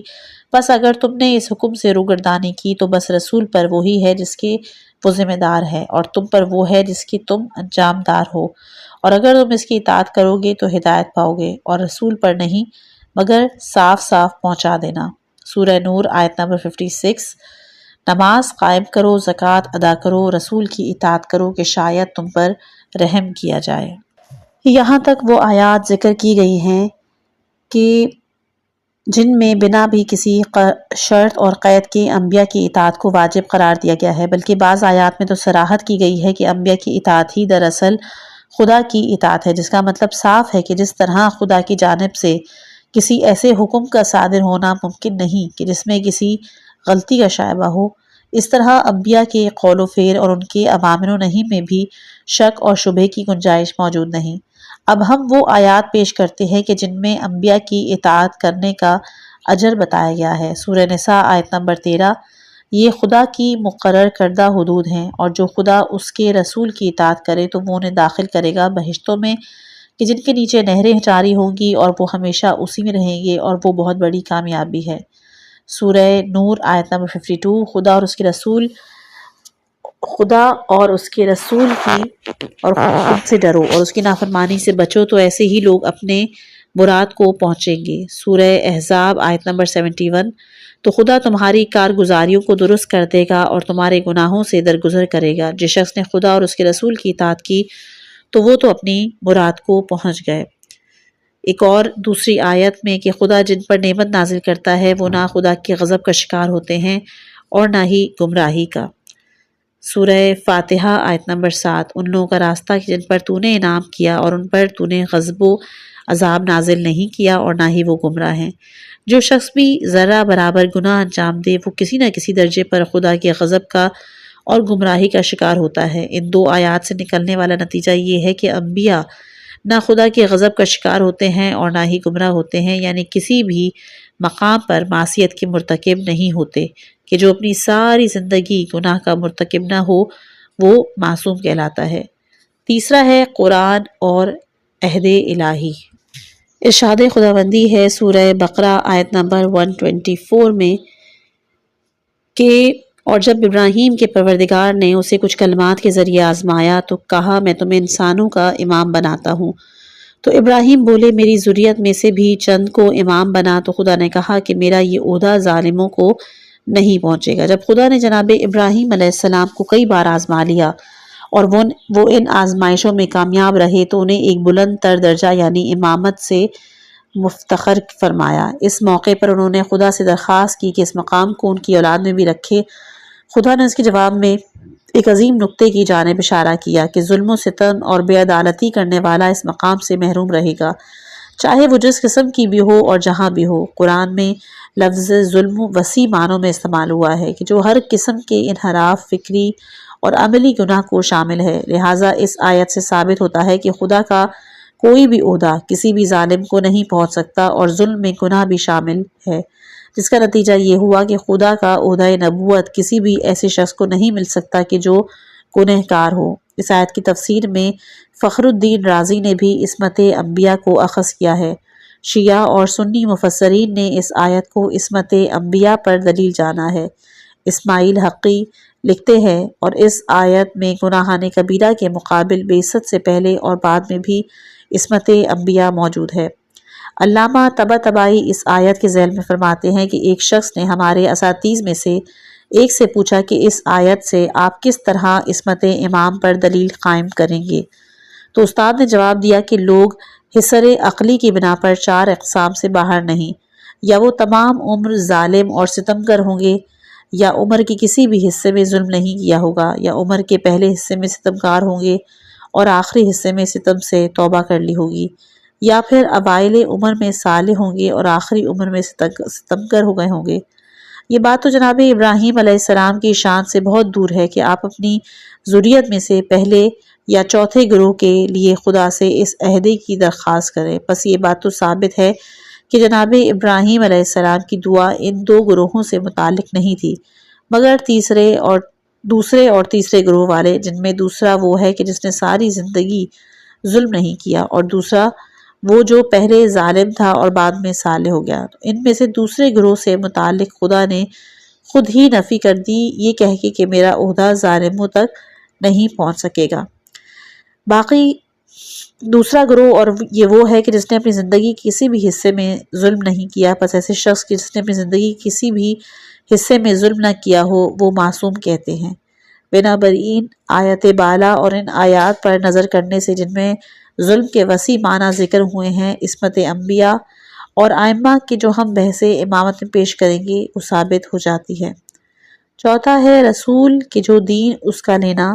بس اگر تم نے اس حکم سے روگردانی کی تو بس رسول پر وہی ہے جس کے وہ ذمہ دار ہے، اور تم پر وہ ہے جس کی تم انجام دار ہو، اور اگر تم اس کی اطاعت کرو گے تو ہدایت پاؤ گے، اور رسول پر نہیں مگر صاف صاف پہنچا دینا۔ سورہ نور آیت نمبر 56، نماز قائم کرو، زکوٰۃ ادا کرو، رسول کی اطاعت کرو کہ شاید تم پر رحم کیا جائے۔ یہاں تک وہ آیات ذکر کی گئی ہیں کہ جن میں بنا بھی کسی شرط اور قید کے انبیاء کی اطاعت کو واجب قرار دیا گیا ہے، بلکہ بعض آیات میں تو صراحت کی گئی ہے کہ انبیاء کی اطاعت ہی دراصل خدا کی اطاعت ہے، جس کا مطلب صاف ہے کہ جس طرح خدا کی جانب سے کسی ایسے حکم کا صادر ہونا ممکن نہیں کہ جس میں کسی غلطی کا شائبہ ہو، اس طرح انبیاء کے قول و فعل اور ان کے اوامر و نہی میں بھی شک اور شبہے کی گنجائش موجود نہیں۔ اب ہم وہ آیات پیش کرتے ہیں کہ جن میں انبیاء کی اطاعت کرنے کا اجر بتایا گیا ہے۔ سورہ نساء آیت نمبر 13، یہ خدا کی مقرر کردہ حدود ہیں، اور جو خدا اس کے رسول کی اطاعت کرے تو وہ انہیں داخل کرے گا بہشتوں میں کہ جن کے نیچے نہریں جاری ہوں گی، اور وہ ہمیشہ اسی میں رہیں گے، اور وہ بہت بڑی کامیابی ہے۔ سورہ نور آیت نمبر 52، خدا اور اس کے رسول کی اور خود سے ڈرو اور اس کی نافرمانی سے بچو تو ایسے ہی لوگ اپنے مراد کو پہنچیں گے۔ سورہ احزاب آیت نمبر 71، تو خدا تمہاری کارگزاریوں کو درست کر دے گا اور تمہارے گناہوں سے درگزر کرے گا۔ جس شخص نے خدا اور اس کے رسول کی اطاعت کی تو وہ تو اپنی مراد کو پہنچ گئے۔ ایک اور دوسری آیت میں کہ خدا جن پر نعمت نازل کرتا ہے وہ نہ خدا کے غضب کا شکار ہوتے ہیں اور نہ ہی گمراہی کا۔ سورہ فاتحہ آیت نمبر 7، ان لوگوں کا راستہ کہ جن پر تو نے انعام کیا اور ان پر تو نے غضب و عذاب نازل نہیں کیا اور نہ ہی وہ گمراہ ہیں۔ جو شخص بھی ذرہ برابر گناہ انجام دے وہ کسی نہ کسی درجے پر خدا کے غضب کا اور گمراہی کا شکار ہوتا ہے۔ ان دو آیات سے نکلنے والا نتیجہ یہ ہے کہ انبیاء نہ خدا کے غضب کا شکار ہوتے ہیں اور نہ ہی گمراہ ہوتے ہیں، یعنی کسی بھی مقام پر معصیت کے مرتکب نہیں ہوتے کہ جو اپنی ساری زندگی گناہ کا مرتکب نہ ہو وہ معصوم کہلاتا ہے۔ تیسرا ہے قرآن اور عہد الہی۔ ارشاد خداوندی ہے سورہ بقرہ آیت نمبر 124 میں کہ اور جب ابراہیم کے پروردگار نے اسے کچھ کلمات کے ذریعے آزمایا تو کہا میں تمہیں انسانوں کا امام بناتا ہوں، تو ابراہیم بولے میری ذریت میں سے بھی چند کو امام بنا، تو خدا نے کہا کہ میرا یہ عہدہ ظالموں کو نہیں پہنچے گا۔ جب خدا نے جناب ابراہیم علیہ السلام کو کئی بار آزما لیا اور وہ ان آزمائشوں میں کامیاب رہے تو انہیں ایک بلند تر درجہ یعنی امامت سے مفتخر فرمایا۔ اس موقع پر انہوں نے خدا سے درخواست کی کہ اس مقام کو ان کی اولاد میں بھی رکھے۔ خدا نے اس کے جواب میں ایک عظیم نکتے کی جانب اشارہ کیا کہ ظلم و ستم اور بے عدالتی کرنے والا اس مقام سے محروم رہے گا، چاہے وہ جس قسم کی بھی ہو اور جہاں بھی ہو۔ قرآن میں لفظ ظلم وسیع معنوں میں استعمال ہوا ہے کہ جو ہر قسم کے انحراف فکری اور عملی گناہ کو شامل ہے، لہٰذا اس آیت سے ثابت ہوتا ہے کہ خدا کا کوئی بھی عہدہ کسی بھی ظالم کو نہیں پہنچ سکتا، اور ظلم میں گناہ بھی شامل ہے، جس کا نتیجہ یہ ہوا کہ خدا کا عہدہ نبوت کسی بھی ایسے شخص کو نہیں مل سکتا کہ جو گنہگار ہو۔ اس آیت کی تفسیر میں فخر الدین رازی نے بھی عصمت انبیاء کو اخذ کیا ہے۔ شیعہ اور سنی مفسرین نے اس آیت کو عصمت انبیاء پر دلیل جانا ہے۔ اسماعیل حقی لکھتے ہیں اور اس آیت میں گناہان کبیرہ کے مقابل بعثت سے پہلے اور بعد میں بھی عصمت انبیاء موجود ہے۔ علامہ طباطبائی اس آیت کے ذیل میں فرماتے ہیں کہ ایک شخص نے ہمارے اساتذہ میں سے ایک سے پوچھا کہ اس آیت سے آپ کس طرح عصمت امام پر دلیل قائم کریں گے؟ تو استاد نے جواب دیا کہ لوگ حسر عقلی کی بنا پر 4 اقسام سے باہر نہیں، یا وہ تمام عمر ظالم اور ستمگر ہوں گے، یا عمر کے کسی بھی حصے میں ظلم نہیں کیا ہوگا، یا عمر کے پہلے حصے میں ستمگار ہوں گے اور آخری حصے میں ستم سے توبہ کر لی ہوگی، یا پھر اوائل عمر میں صالح ہوں گے اور آخری عمر میں ستمگر ہو گئے ہوں گے۔ یہ بات تو جناب ابراہیم علیہ السلام کی شان سے بہت دور ہے کہ آپ اپنی ذریت میں سے پہلے یا چوتھے گروہ کے لیے خدا سے اس عہدے کی درخواست کریں۔ پس یہ بات تو ثابت ہے کہ جناب ابراہیم علیہ السلام کی دعا ان 2 گروہوں سے متعلق نہیں تھی، مگر دوسرے اور تیسرے گروہ والے، جن میں دوسرا وہ ہے کہ جس نے ساری زندگی ظلم نہیں کیا، اور دوسرا وہ جو پہلے ظالم تھا اور بعد میں صالح ہو گیا۔ ان میں سے دوسرے گروہ سے متعلق خدا نے خود ہی نفی کر دی یہ کہہ کے کہ میرا عہدہ ظالموں تک نہیں پہنچ سکے گا۔ باقی دوسرا گروہ اور یہ وہ ہے کہ جس نے اپنی زندگی کسی بھی حصے میں ظلم نہیں کیا، پس ایسے شخص کی جس نے اپنی زندگی کسی بھی حصے میں ظلم نہ کیا ہو وہ معصوم کہتے ہیں۔ بنابراین آیت بالا اور ان آیات پر نظر کرنے سے جن میں ظلم کے وسیع معنی ذکر ہوئے ہیں۔ عصمت انبیاء اور ائمہ کی جو ہم بحثیں امامت میں پیش کریں گے وہ ثابت ہو جاتی ہے۔ چوتھا ہے رسول کے جو دین اس کا لینا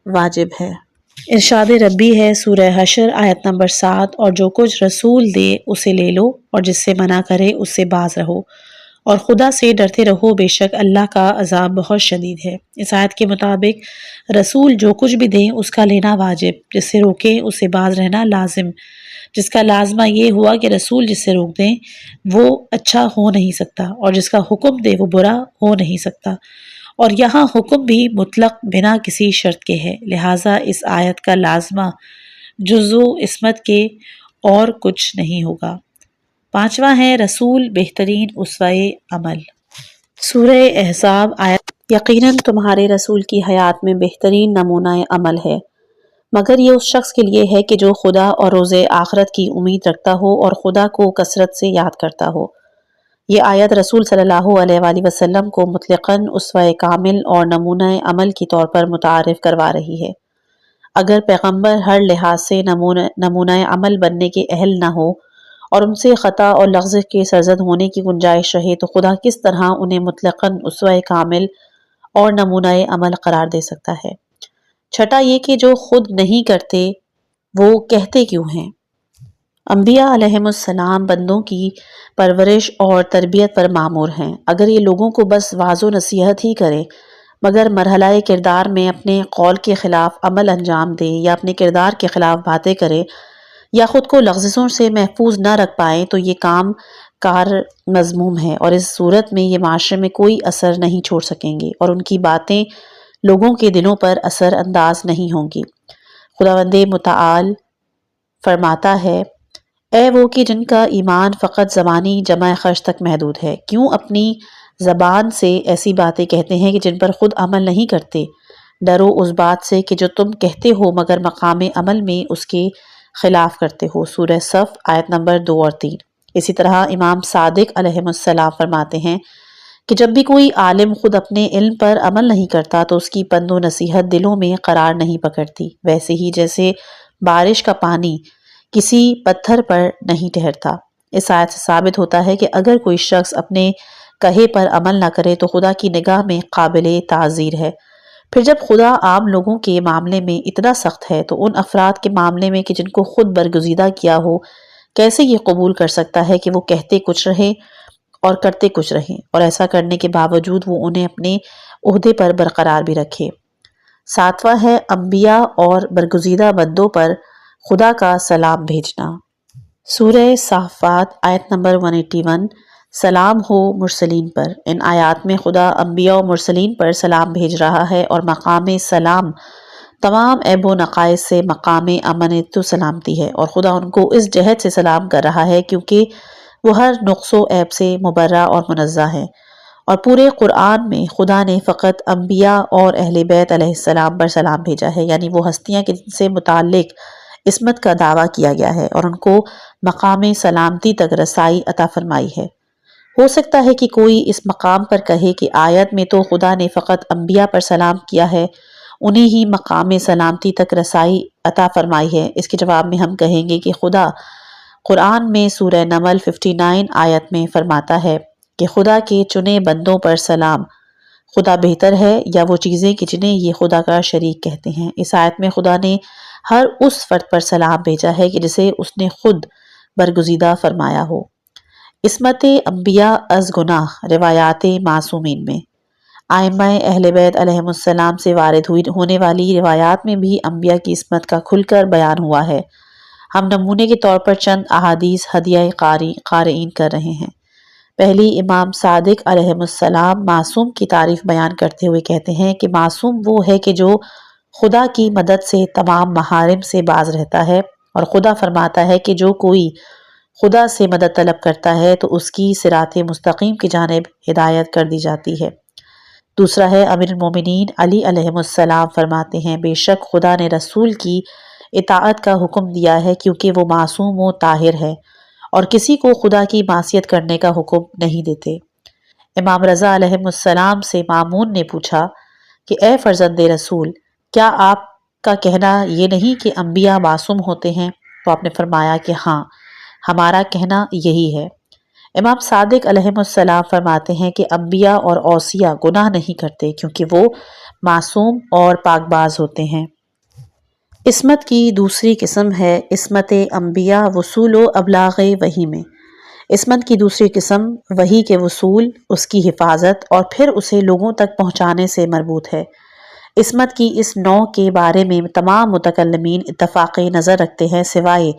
واجب ہے۔ ارشاد ربی ہے سورہ حشر آیت نمبر 7، اور جو کچھ رسول دے اسے لے لو اور جس سے منع کرے اس سے باز رہو اور خدا سے ڈرتے رہو، بے شک اللہ کا عذاب بہت شدید ہے۔ اس آیت کے مطابق رسول جو کچھ بھی دیں اس کا لینا واجب، جس سے روکیں اس سے باز رہنا لازم، جس کا لازمہ یہ ہوا کہ رسول جس سے روک دیں وہ اچھا ہو نہیں سکتا اور جس کا حکم دے وہ برا ہو نہیں سکتا، اور یہاں حکم بھی مطلق بنا کسی شرط کے ہے، لہٰذا اس آیت کا لازمہ جزو عصمت کے اور کچھ نہیں ہوگا۔ پانچواں ہے رسول بہترین اسوہ عمل۔ سورہ احزاب آیت، یقیناً تمہارے رسول کی حیات میں بہترین نمونہ عمل ہے، مگر یہ اس شخص کے لیے ہے کہ جو خدا اور روز آخرت کی امید رکھتا ہو اور خدا کو کثرت سے یاد کرتا ہو۔ یہ آیت رسول صلی اللہ علیہ وآلہ وسلم کو مطلقاً اسوہ کامل اور نمونہ عمل کے طور پر متعارف کروا رہی ہے۔ اگر پیغمبر ہر لحاظ سے نمونہ عمل بننے کے اہل نہ ہو اور ان سے خطا اور لغزش کے سرزد ہونے کی گنجائش رہے تو خدا کس طرح انہیں مطلقاً اسوہ کامل اور نمونہ عمل قرار دے سکتا ہے؟ چھٹا یہ کہ جو خود نہیں کرتے وہ کہتے کیوں ہیں؟ انبیاء علیہم السلام بندوں کی پرورش اور تربیت پر مامور ہیں۔ اگر یہ لوگوں کو بس واعظ و نصیحت ہی کریں مگر مرحلہ کردار میں اپنے قول کے خلاف عمل انجام دیں یا اپنے کردار کے خلاف باتیں کریں یا خود کو لغزشوں سے محفوظ نہ رکھ پائیں تو یہ کام کار مذموم ہے، اور اس صورت میں یہ معاشرے میں کوئی اثر نہیں چھوڑ سکیں گے اور ان کی باتیں لوگوں کے دلوں پر اثر انداز نہیں ہوں گی۔ خداوند متعال فرماتا ہے، اے وہ کہ جن کا ایمان فقط زبانی جمع خرچ تک محدود ہے، کیوں اپنی زبان سے ایسی باتیں کہتے ہیں کہ جن پر خود عمل نہیں کرتے؟ ڈرو اس بات سے کہ جو تم کہتے ہو مگر مقام عمل میں اس کے خلاف کرتے ہو۔ سورہ صف آیت نمبر 2 اور 3۔ اسی طرح امام صادق علیہ السلام فرماتے ہیں کہ جب بھی کوئی عالم خود اپنے علم پر عمل نہیں کرتا تو اس کی پند و نصیحت دلوں میں قرار نہیں پکڑتی، ویسے ہی جیسے بارش کا پانی کسی پتھر پر نہیں ٹھہرتا۔ اس آیت سے ثابت ہوتا ہے کہ اگر کوئی شخص اپنے کہے پر عمل نہ کرے تو خدا کی نگاہ میں قابل تعزیر ہے۔ پھر جب خدا عام لوگوں کے معاملے میں اتنا سخت ہے تو ان افراد کے معاملے میں کہ جن کو خود برگزیدہ کیا ہو کیسے یہ قبول کر سکتا ہے کہ وہ کہتے کچھ رہیں اور کرتے کچھ رہیں، اور ایسا کرنے کے باوجود وہ انہیں اپنے عہدے پر برقرار بھی رکھے۔ ساتواں ہے انبیاء اور برگزیدہ بندوں پر خدا کا سلام بھیجنا۔ سورہ صافات آیت نمبر 181، سلام ہو مرسلین پر۔ ان آیات میں خدا انبیاء و مرسلین پر سلام بھیج رہا ہے اور مقام سلام تمام عیب و نقائص سے مقام امانت و سلامتی ہے، اور خدا ان کو اس جہت سے سلام کر رہا ہے کیونکہ وہ ہر نقص و عیب سے مبرہ اور منزہ ہیں۔ اور پورے قرآن میں خدا نے فقط انبیاء اور اہل بیت علیہ السلام پر سلام بھیجا ہے، یعنی وہ ہستیاں کہ جن سے متعلق عصمت کا دعویٰ کیا گیا ہے اور ان کو مقام سلامتی تک رسائی عطا فرمائی ہے۔ ہو سکتا ہے کہ کوئی اس مقام پر کہے کہ آیت میں تو خدا نے فقط انبیاء پر سلام کیا ہے، انہیں ہی مقام سلامتی تک رسائی عطا فرمائی ہے۔ اس کے جواب میں ہم کہیں گے کہ خدا قرآن میں سورہ نمل 59 آیت میں فرماتا ہے کہ خدا کے چنے بندوں پر سلام، خدا بہتر ہے یا وہ چیزیں کہ جنہیں یہ خدا کا شریک کہتے ہیں۔ اس آیت میں خدا نے ہر اس فرد پر سلام بھیجا ہے کہ جسے اس نے خود برگزیدہ فرمایا ہو۔ عصمت انبیاء از گناہ روایات معصومین میں، ائمہ اہل بیت علیہم السلام سے وارد ہونے والی روایات میں بھی انبیاء کی عصمت کا کھل کر بیان ہوا ہے۔ ہم نمونے کے طور پر چند احادیث ہدیہ قارئین کر رہے ہیں۔ پہلی، امام صادق علیہ السلام معصوم کی تعریف بیان کرتے ہوئے کہتے ہیں کہ معصوم وہ ہے کہ جو خدا کی مدد سے تمام محارم سے باز رہتا ہے، اور خدا فرماتا ہے کہ جو کوئی خدا سے مدد طلب کرتا ہے تو اس کی صراط مستقیم کی جانب ہدایت کر دی جاتی ہے۔ دوسرا ہے امیر المومنین علی علیہ السلام فرماتے ہیں بے شک خدا نے رسول کی اطاعت کا حکم دیا ہے کیونکہ وہ معصوم و طاہر ہے اور کسی کو خدا کی معصیت کرنے کا حکم نہیں دیتے۔ امام رضا علیہ السلام سے مامون نے پوچھا کہ اے فرزند رسول، کیا آپ کا کہنا یہ نہیں کہ انبیاء معصوم ہوتے ہیں؟ تو آپ نے فرمایا کہ ہاں، ہمارا کہنا یہی ہے۔ امام صادق علیہ السلام فرماتے ہیں کہ انبیاء اور اوصیاء گناہ نہیں کرتے کیونکہ وہ معصوم اور پاک باز ہوتے ہیں۔ عصمت کی دوسری قسم ہے عصمت انبیاء وصول و ابلاغ وحی میں۔ عصمت کی دوسری قسم وحی کے وصول، اس کی حفاظت اور پھر اسے لوگوں تک پہنچانے سے مربوط ہے۔ عصمت کی اس نوع کے بارے میں تمام متکلمین اتفاق نظر رکھتے ہیں سوائے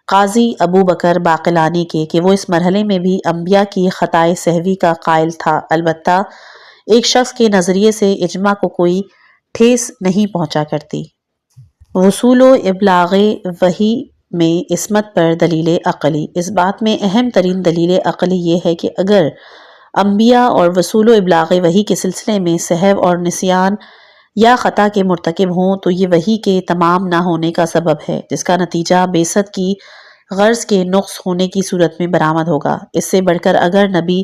قاضی ابو بکر باقلانی کے کہ وہ اس مرحلے میں بھی انبیاء کی خطائے سہوی کا قائل تھا، البتہ ایک شخص کے نظریے سے اجماع کو کوئی ٹھیس نہیں پہنچا کرتی۔ وصول و ابلاغ وحی میں عصمت پر دلیل عقلی۔ اس بات میں اہم ترین دلیل عقلی یہ ہے کہ اگر انبیاء اور وصول و ابلاغ وحی کے سلسلے میں سہو اور نسیان یا خطا کے مرتکب ہوں تو یہ وحی کے تمام نہ ہونے کا سبب ہے، جس کا نتیجہ بعثت کی غرض کے نقص ہونے کی صورت میں برآمد ہوگا۔ اس سے بڑھ کر اگر نبی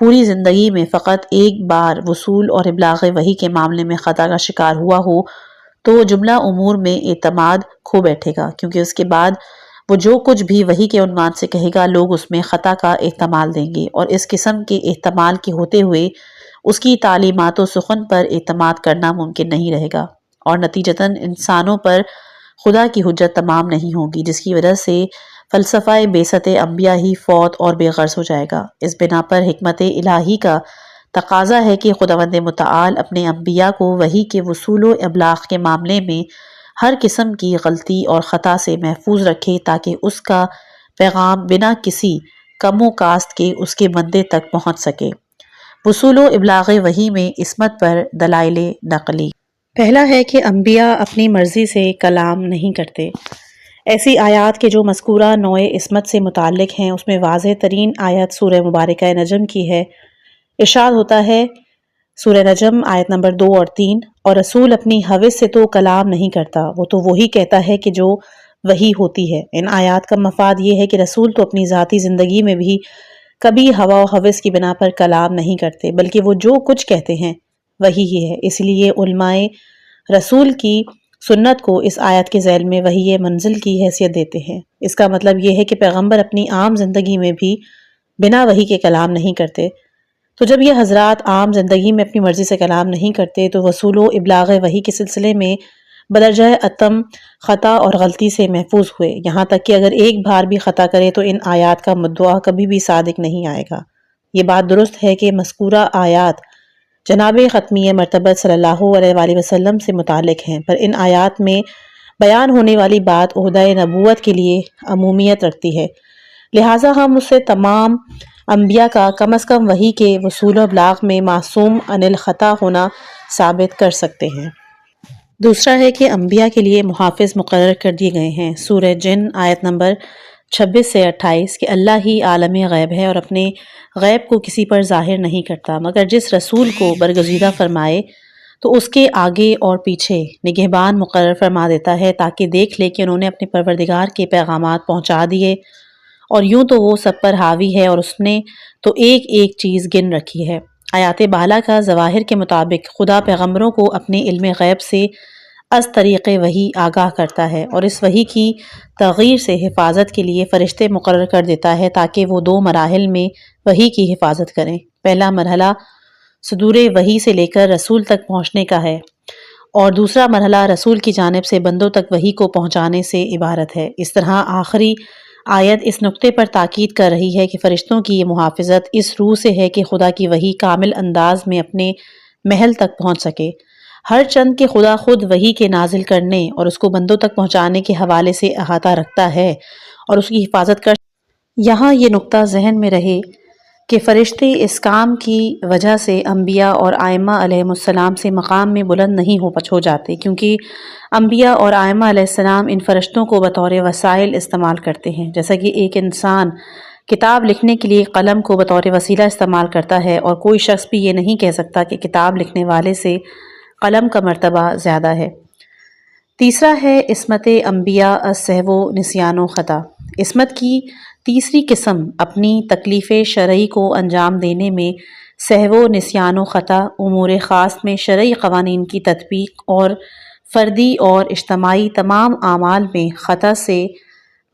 پوری زندگی میں فقط ایک بار وصول اور ابلاغ وحی کے معاملے میں خطا کا شکار ہوا ہو تو جملہ امور میں اعتماد کھو بیٹھے گا، کیونکہ اس کے بعد وہ جو کچھ بھی وحی کے عنوان سے کہے گا لوگ اس میں خطا کا احتمال دیں گے، اور اس قسم کے احتمال کے ہوتے ہوئے اس کی تعلیمات و سخن پر اعتماد کرنا ممکن نہیں رہے گا، اور نتیجتاً انسانوں پر خدا کی حجت تمام نہیں ہوگی، جس کی وجہ سے فلسفہ بعثت انبیاء ہی فوت اور بے غرض ہو جائے گا۔ اس بنا پر حکمت الہی کا تقاضا ہے کہ خداوند متعال اپنے انبیاء کو وحی کے وصول و ابلاغ کے معاملے میں ہر قسم کی غلطی اور خطا سے محفوظ رکھے تاکہ اس کا پیغام بنا کسی کم و کاست کے اس کے بندے تک پہنچ سکے۔ وصول و ابلاغ وحی میں عصمت پر دلائل نقلی۔ پہلا ہے کہ انبیاء اپنی مرضی سے کلام نہیں کرتے۔ ایسی آیات کے جو مذکورہ نوع عصمت سے متعلق ہیں اس میں واضح ترین آیت سورہ مبارکہ نجم کی ہے۔ ارشاد ہوتا ہے سورہ نجم آیت نمبر 2 اور 3، اور رسول اپنی ہوس سے تو کلام نہیں کرتا، وہ تو وہی کہتا ہے کہ جو وحی ہوتی ہے۔ ان آیات کا مفاد یہ ہے کہ رسول تو اپنی ذاتی زندگی میں بھی کبھی ہوا و ہوس کی بنا پر کلام نہیں کرتے، بلکہ وہ جو کچھ کہتے ہیں وہی ہی ہے۔ اس لیے علماء رسول کی سنت کو اس آیت کے ذیل میں وحی منزل کی حیثیت دیتے ہیں۔ اس کا مطلب یہ ہے کہ پیغمبر اپنی عام زندگی میں بھی بنا وحی کے کلام نہیں کرتے۔ تو جب یہ حضرات عام زندگی میں اپنی مرضی سے کلام نہیں کرتے تو وصول و ابلاغ وحی کے سلسلے میں بدرجہ اتم خطا اور غلطی سے محفوظ ہوئے، یہاں تک کہ اگر ایک بار بھی خطا کرے تو ان آیات کا مدعا کبھی بھی صادق نہیں آئے گا۔ یہ بات درست ہے کہ مذکورہ آیات جناب ختمی مرتبت صلی اللہ علیہ وآلہ وسلم سے متعلق ہیں، پر ان آیات میں بیان ہونے والی بات عہدہ نبوت کے لیے عمومیت رکھتی ہے، لہٰذا ہم اسے تمام انبیاء کا کم از کم وحی کے وصول و ابلاغ میں معصوم عن الخطا ہونا ثابت کر سکتے ہیں۔ دوسرا ہے کہ انبیاء کے لیے محافظ مقرر کر دیے گئے ہیں۔ سورہ جن آیت نمبر 26 سے 28 کہ اللہ ہی عالم غیب ہے اور اپنے غیب کو کسی پر ظاہر نہیں کرتا مگر جس رسول کو برگزیدہ فرمائے تو اس کے آگے اور پیچھے نگہبان مقرر فرما دیتا ہے تاکہ دیکھ لے کہ انہوں نے اپنے پروردگار کے پیغامات پہنچا دیے، اور یوں تو وہ سب پر حاوی ہے اور اس نے تو ایک ایک چیز گن رکھی ہے۔ آیات بالا کا ظواہر کے مطابق خدا پیغمبروں کو اپنے علم غیب سے از طریق وحی آگاہ کرتا ہے، اور اس وحی کی تغیر سے حفاظت کے لیے فرشتے مقرر کر دیتا ہے تاکہ وہ 2 مراحل میں وحی کی حفاظت کریں۔ پہلا مرحلہ صدور وحی سے لے کر رسول تک پہنچنے کا ہے، اور دوسرا مرحلہ رسول کی جانب سے بندوں تک وحی کو پہنچانے سے عبارت ہے۔ اس طرح آخری آیت اس نقطے پر تاکید کر رہی ہے کہ فرشتوں کی یہ محافظت اس روح سے ہے کہ خدا کی وحی کامل انداز میں اپنے محل تک پہنچ سکے، ہر چند کہ خدا خود وحی کے نازل کرنے اور اس کو بندوں تک پہنچانے کے حوالے سے احاطہ رکھتا ہے اور اس کی حفاظت کر۔ یہاں یہ نقطہ ذہن میں رہے کہ فرشتے اس کام کی وجہ سے انبیاء اور ائمہ علیہ السلام سے مقام میں بلند نہیں ہو جاتے، کیونکہ انبیاء اور ائمہ علیہ السلام ان فرشتوں کو بطور وسائل استعمال کرتے ہیں، جیسا کہ ایک انسان کتاب لکھنے کے لیے قلم کو بطور وسیلہ استعمال کرتا ہے، اور کوئی شخص بھی یہ نہیں کہہ سکتا کہ کتاب لکھنے والے سے قلم کا مرتبہ زیادہ ہے۔ تیسرا ہے عصمت انبیاء السہو و نسیان و خطا۔ عصمت کی تیسری قسم اپنی تکلیف شرعی کو انجام دینے میں سہو و نسیان و خطا، امور خاص میں شرعی قوانین کی تطبیق اور فردی اور اجتماعی تمام اعمال میں خطا سے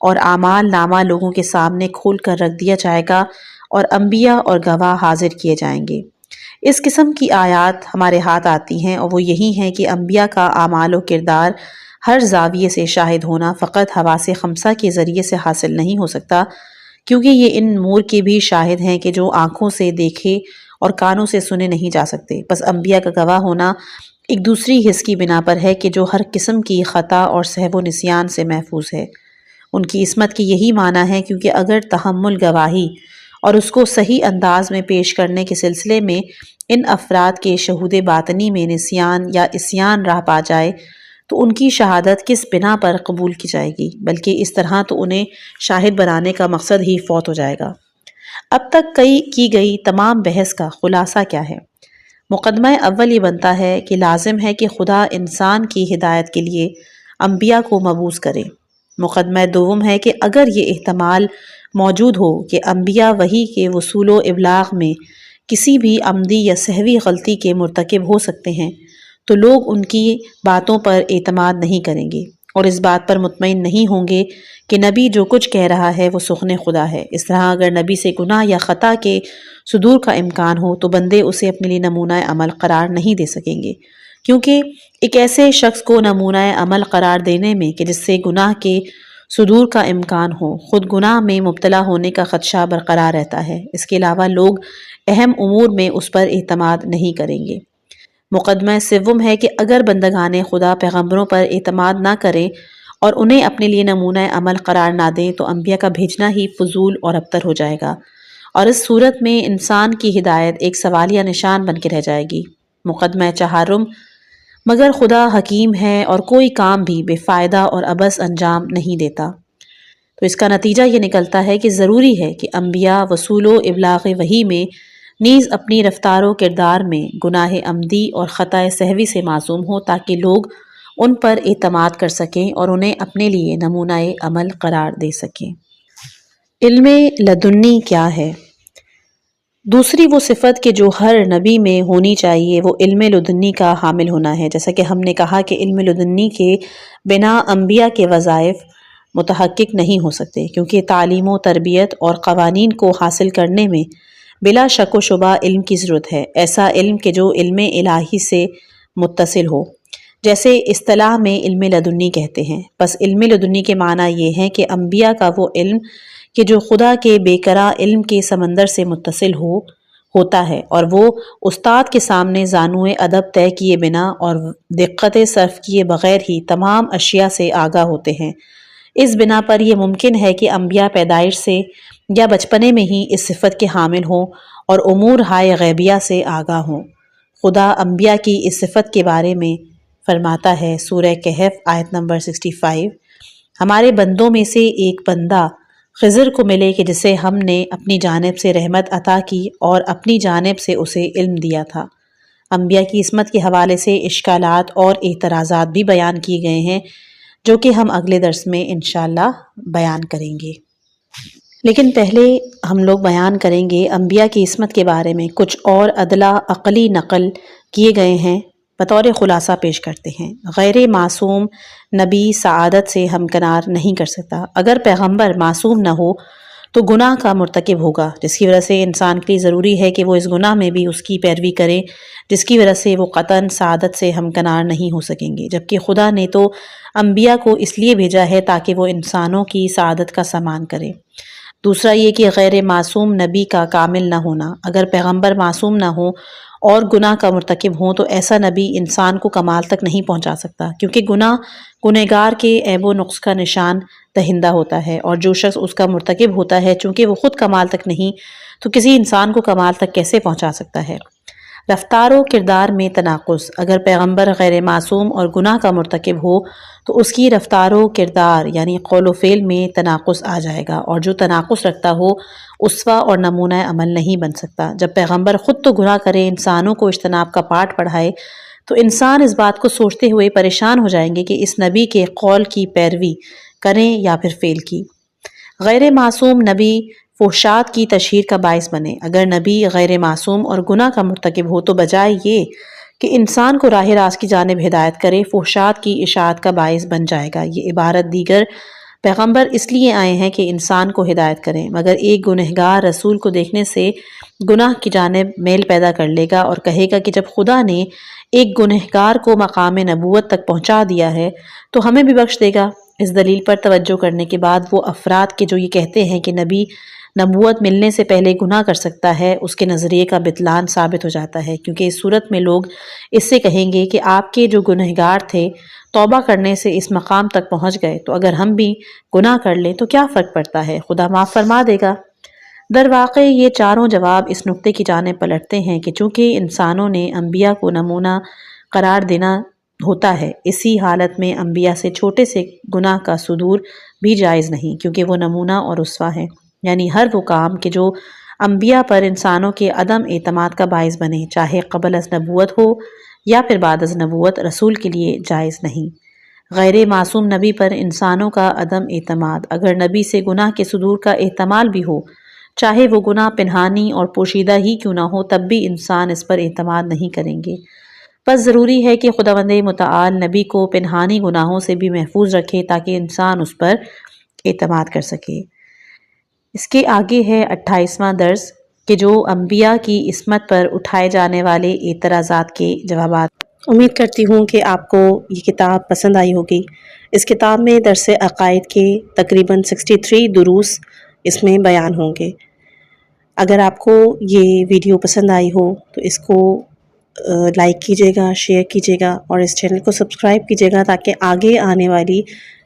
اور اعمال نامہ لوگوں کے سامنے کھول کر رکھ دیا جائے گا اور انبیاء اور گواہ حاضر کیے جائیں گے۔ اس قسم کی آیات ہمارے ہاتھ آتی ہیں اور وہ یہی ہیں کہ انبیاء کا اعمال و کردار ہر زاویے سے شاہد ہونا فقط حواس خمسہ کے ذریعے سے حاصل نہیں ہو سکتا، کیونکہ یہ ان امور کے بھی شاہد ہیں کہ جو آنکھوں سے دیکھے اور کانوں سے سنے نہیں جا سکتے۔ بس انبیاء کا گواہ ہونا ایک دوسری حس کی بنا پر ہے کہ جو ہر قسم کی خطا اور سہو و نسیان سے محفوظ ہے۔ ان کی عصمت کی یہی معنی ہے، کیونکہ اگر تحمل گواہی اور اس کو صحیح انداز میں پیش کرنے کے سلسلے میں ان افراد کے شہود باطنی میں نسیان یا عصیان راہ پا جائے تو ان کی شہادت کس بنا پر قبول کی جائے گی؟ بلکہ اس طرح تو انہیں شاہد بنانے کا مقصد ہی فوت ہو جائے گا۔ اب تک کی گئی تمام بحث کا خلاصہ کیا ہے؟ مقدمہ اول یہ بنتا ہے کہ لازم ہے کہ خدا انسان کی ہدایت کے لیے انبیاء کو مبعوث کرے۔ مقدمہ دوم ہے کہ اگر یہ احتمال موجود ہو کہ انبیاء وحی کے وصول و ابلاغ میں کسی بھی عمدی یا سہوی غلطی کے مرتکب ہو سکتے ہیں تو لوگ ان کی باتوں پر اعتماد نہیں کریں گے اور اس بات پر مطمئن نہیں ہوں گے کہ نبی جو کچھ کہہ رہا ہے وہ سخن خدا ہے۔ اس طرح اگر نبی سے گناہ یا خطا کے صدور کا امکان ہو تو بندے اسے اپنے لیے نمونہ عمل قرار نہیں دے سکیں گے، کیونکہ ایک ایسے شخص کو نمونہ عمل قرار دینے میں کہ جس سے گناہ کے صدور کا امکان ہو، خود گناہ میں مبتلا ہونے کا خدشہ برقرار رہتا ہے۔ اس کے علاوہ لوگ اہم امور میں اس پر اعتماد نہیں کریں گے۔ مقدمہ سوم ہے کہ اگر بندگان خدا پیغمبروں پر اعتماد نہ کریں اور انہیں اپنے لیے نمونہ عمل قرار نہ دیں تو انبیاء کا بھیجنا ہی فضول اور ابتر ہو جائے گا، اور اس صورت میں انسان کی ہدایت ایک سوالیہ نشان بن کے رہ جائے گی۔ مقدمہ چہارم، مگر خدا حکیم ہے اور کوئی کام بھی بے فائدہ اور عبث انجام نہیں دیتا، تو اس کا نتیجہ یہ نکلتا ہے کہ ضروری ہے کہ انبیاء وصول و ابلاغ وحی میں نیز اپنی رفتار و کردار میں گناہ عمدی اور خطا سہوی سے معصوم ہوں تاکہ لوگ ان پر اعتماد کر سکیں اور انہیں اپنے لیے نمونہ عمل قرار دے سکیں۔ علم لدنی کیا ہے؟ دوسری وہ صفت کہ جو ہر نبی میں ہونی چاہیے وہ علم لدنی کا حامل ہونا ہے۔ جیسا کہ ہم نے کہا کہ علم لدنی کے بنا انبیاء کے وظائف متحقق نہیں ہو سکتے، کیونکہ تعلیم و تربیت اور قوانین کو حاصل کرنے میں بلا شک و شبہ علم کی ضرورت ہے، ایسا علم کہ جو علم الہی سے متصل ہو، جیسے اصطلاح میں علم لدنی کہتے ہیں۔ بس علم لدنی کے معنی یہ ہے کہ انبیاء کا وہ علم کہ جو خدا کے بے کرا علم کے سمندر سے متصل ہوتا ہے، اور وہ استاد کے سامنے زانوئے ادب طے کیے بنا اور دقت صرف کیے بغیر ہی تمام اشیاء سے آگاہ ہوتے ہیں۔ اس بنا پر یہ ممکن ہے کہ انبیاء پیدائش سے یا بچپنے میں ہی اس صفت کے حامل ہوں اور امور ہائے غیبیہ سے آگاہ ہوں۔ خدا انبیاء کی اس صفت کے بارے میں فرماتا ہے، سورہ کہف آیت نمبر 65، ہمارے بندوں میں سے ایک بندہ خضر کو ملے کہ جسے ہم نے اپنی جانب سے رحمت عطا کی اور اپنی جانب سے اسے علم دیا تھا۔ انبیاء کی عصمت کے حوالے سے اشکالات اور اعتراضات بھی بیان کیے گئے ہیں، جو کہ ہم اگلے درس میں انشاءاللہ بیان کریں گے۔ لیکن پہلے ہم لوگ بیان کریں گے انبیاء کی عصمت کے بارے میں کچھ اور ادلہ عقلی نقل کیے گئے ہیں، بطور خلاصہ پیش کرتے ہیں۔ غیر معصوم نبی سعادت سے ہمکنار نہیں کر سکتا۔ اگر پیغمبر معصوم نہ ہو تو گناہ کا مرتکب ہوگا، جس کی وجہ سے انسان کے لیے ضروری ہے کہ وہ اس گناہ میں بھی اس کی پیروی کرے، جس کی وجہ سے وہ قطعاً سعادت سے ہمکنار نہیں ہو سکیں گے۔ جبکہ خدا نے تو انبیاء کو اس لیے بھیجا ہے تاکہ وہ انسانوں کی سعادت کا سامان کرے۔ دوسرا یہ کہ غیر معصوم نبی کا کامل نہ ہونا۔ اگر پیغمبر معصوم نہ ہوں اور گناہ کا مرتکب ہوں تو ایسا نبی انسان کو کمال تک نہیں پہنچا سکتا، کیونکہ گناہ گنہگار کے عیب و نقص کا نشان دہندہ ہوتا ہے، اور جو شخص اس کا مرتکب ہوتا ہے چونکہ وہ خود کمال تک نہیں تو کسی انسان کو کمال تک کیسے پہنچا سکتا ہے۔ رفتار و کردار میں تناقض۔ اگر پیغمبر غیر معصوم اور گناہ کا مرتکب ہو تو اس کی رفتار و کردار یعنی قول و فعل میں تناقض آ جائے گا، اور جو تناقض رکھتا ہو اسوہ اور نمونہ عمل نہیں بن سکتا۔ جب پیغمبر خود تو گناہ کرے، انسانوں کو اجتناب کا پاٹ پڑھائے، تو انسان اس بات کو سوچتے ہوئے پریشان ہو جائیں گے کہ اس نبی کے قول کی پیروی کریں یا پھر فعل کی۔ غیر معصوم نبی فحشات کی تشہیر کا باعث بنے۔ اگر نبی غیر معصوم اور گناہ کا مرتکب ہو تو بجائے یہ کہ انسان کو راہ راست کی جانب ہدایت کرے، فحشات کی اشاعت کا باعث بن جائے گا۔ یہ عبارت دیگر پیغمبر اس لیے آئے ہیں کہ انسان کو ہدایت کریں، مگر ایک گنہگار رسول کو دیکھنے سے گناہ کی جانب میل پیدا کر لے گا اور کہے گا کہ جب خدا نے ایک گنہگار کو مقام نبوت تک پہنچا دیا ہے تو ہمیں بھی بخش دے گا۔ اس دلیل پر توجہ کرنے کے بعد وہ افراد کے جو یہ کہتے ہیں کہ نبی نبوت ملنے سے پہلے گناہ کر سکتا ہے، اس کے نظریے کا بطلان ثابت ہو جاتا ہے، کیونکہ اس صورت میں لوگ اس سے کہیں گے کہ آپ کے جو گنہگار تھے توبہ کرنے سے اس مقام تک پہنچ گئے، تو اگر ہم بھی گناہ کر لیں تو کیا فرق پڑتا ہے، خدا معاف فرما دے گا۔ در واقع یہ چاروں جواب اس نقطے کی جانب پلٹتے ہیں کہ چونکہ انسانوں نے انبیاء کو نمونہ قرار دینا ہوتا ہے، اسی حالت میں انبیاء سے چھوٹے سے گناہ کا صدور بھی جائز نہیں، کیونکہ وہ نمونہ اور اسوہ ہیں، یعنی ہر وہ کام کہ جو انبیاء پر انسانوں کے عدم اعتماد کا باعث بنے، چاہے قبل از نبوت ہو یا پھر بعد از نبوت، رسول کے لیے جائز نہیں۔ غیر معصوم نبی پر انسانوں کا عدم اعتماد، اگر نبی سے گناہ کے صدور کا احتمال بھی ہو، چاہے وہ گناہ پنہانی اور پوشیدہ ہی کیوں نہ ہو، تب بھی انسان اس پر اعتماد نہیں کریں گے۔ بس ضروری ہے کہ خداوند متعال نبی کو پنہانی گناہوں سے بھی محفوظ رکھے تاکہ انسان اس پر اعتماد کر سکے۔ اس کے آگے ہے 28واں درس کہ جو انبیاء کی عصمت پر اٹھائے جانے والے اعتراضات کے جوابات۔ امید کرتی ہوں کہ آپ کو یہ کتاب پسند آئی ہوگی۔ اس کتاب میں درس عقائد کے تقریباً 63 دروس اس میں بیان ہوں گے۔ اگر آپ کو یہ ویڈیو پسند آئی ہو تو اس کو لائک کیجیے گا، شیئر کیجیے گا اور اس چینل کو سبسکرائب کیجیے گا تاکہ آگے آنے والی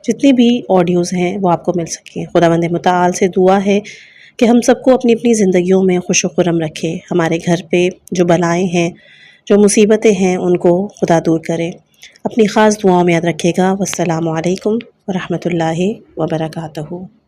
جتنی بھی آڈیوز ہیں وہ آپ کو مل سکیں۔ خداوند متعال سے دعا ہے کہ ہم سب کو اپنی اپنی زندگیوں میں خوش و خرم رکھے، ہمارے گھر پہ جو بلائیں ہیں، جو مصیبتیں ہیں، ان کو خدا دور کرے۔ اپنی خاص دعاؤں میں یاد رکھے گا۔ والسلام علیکم ورحمۃ اللہ وبرکاتہ۔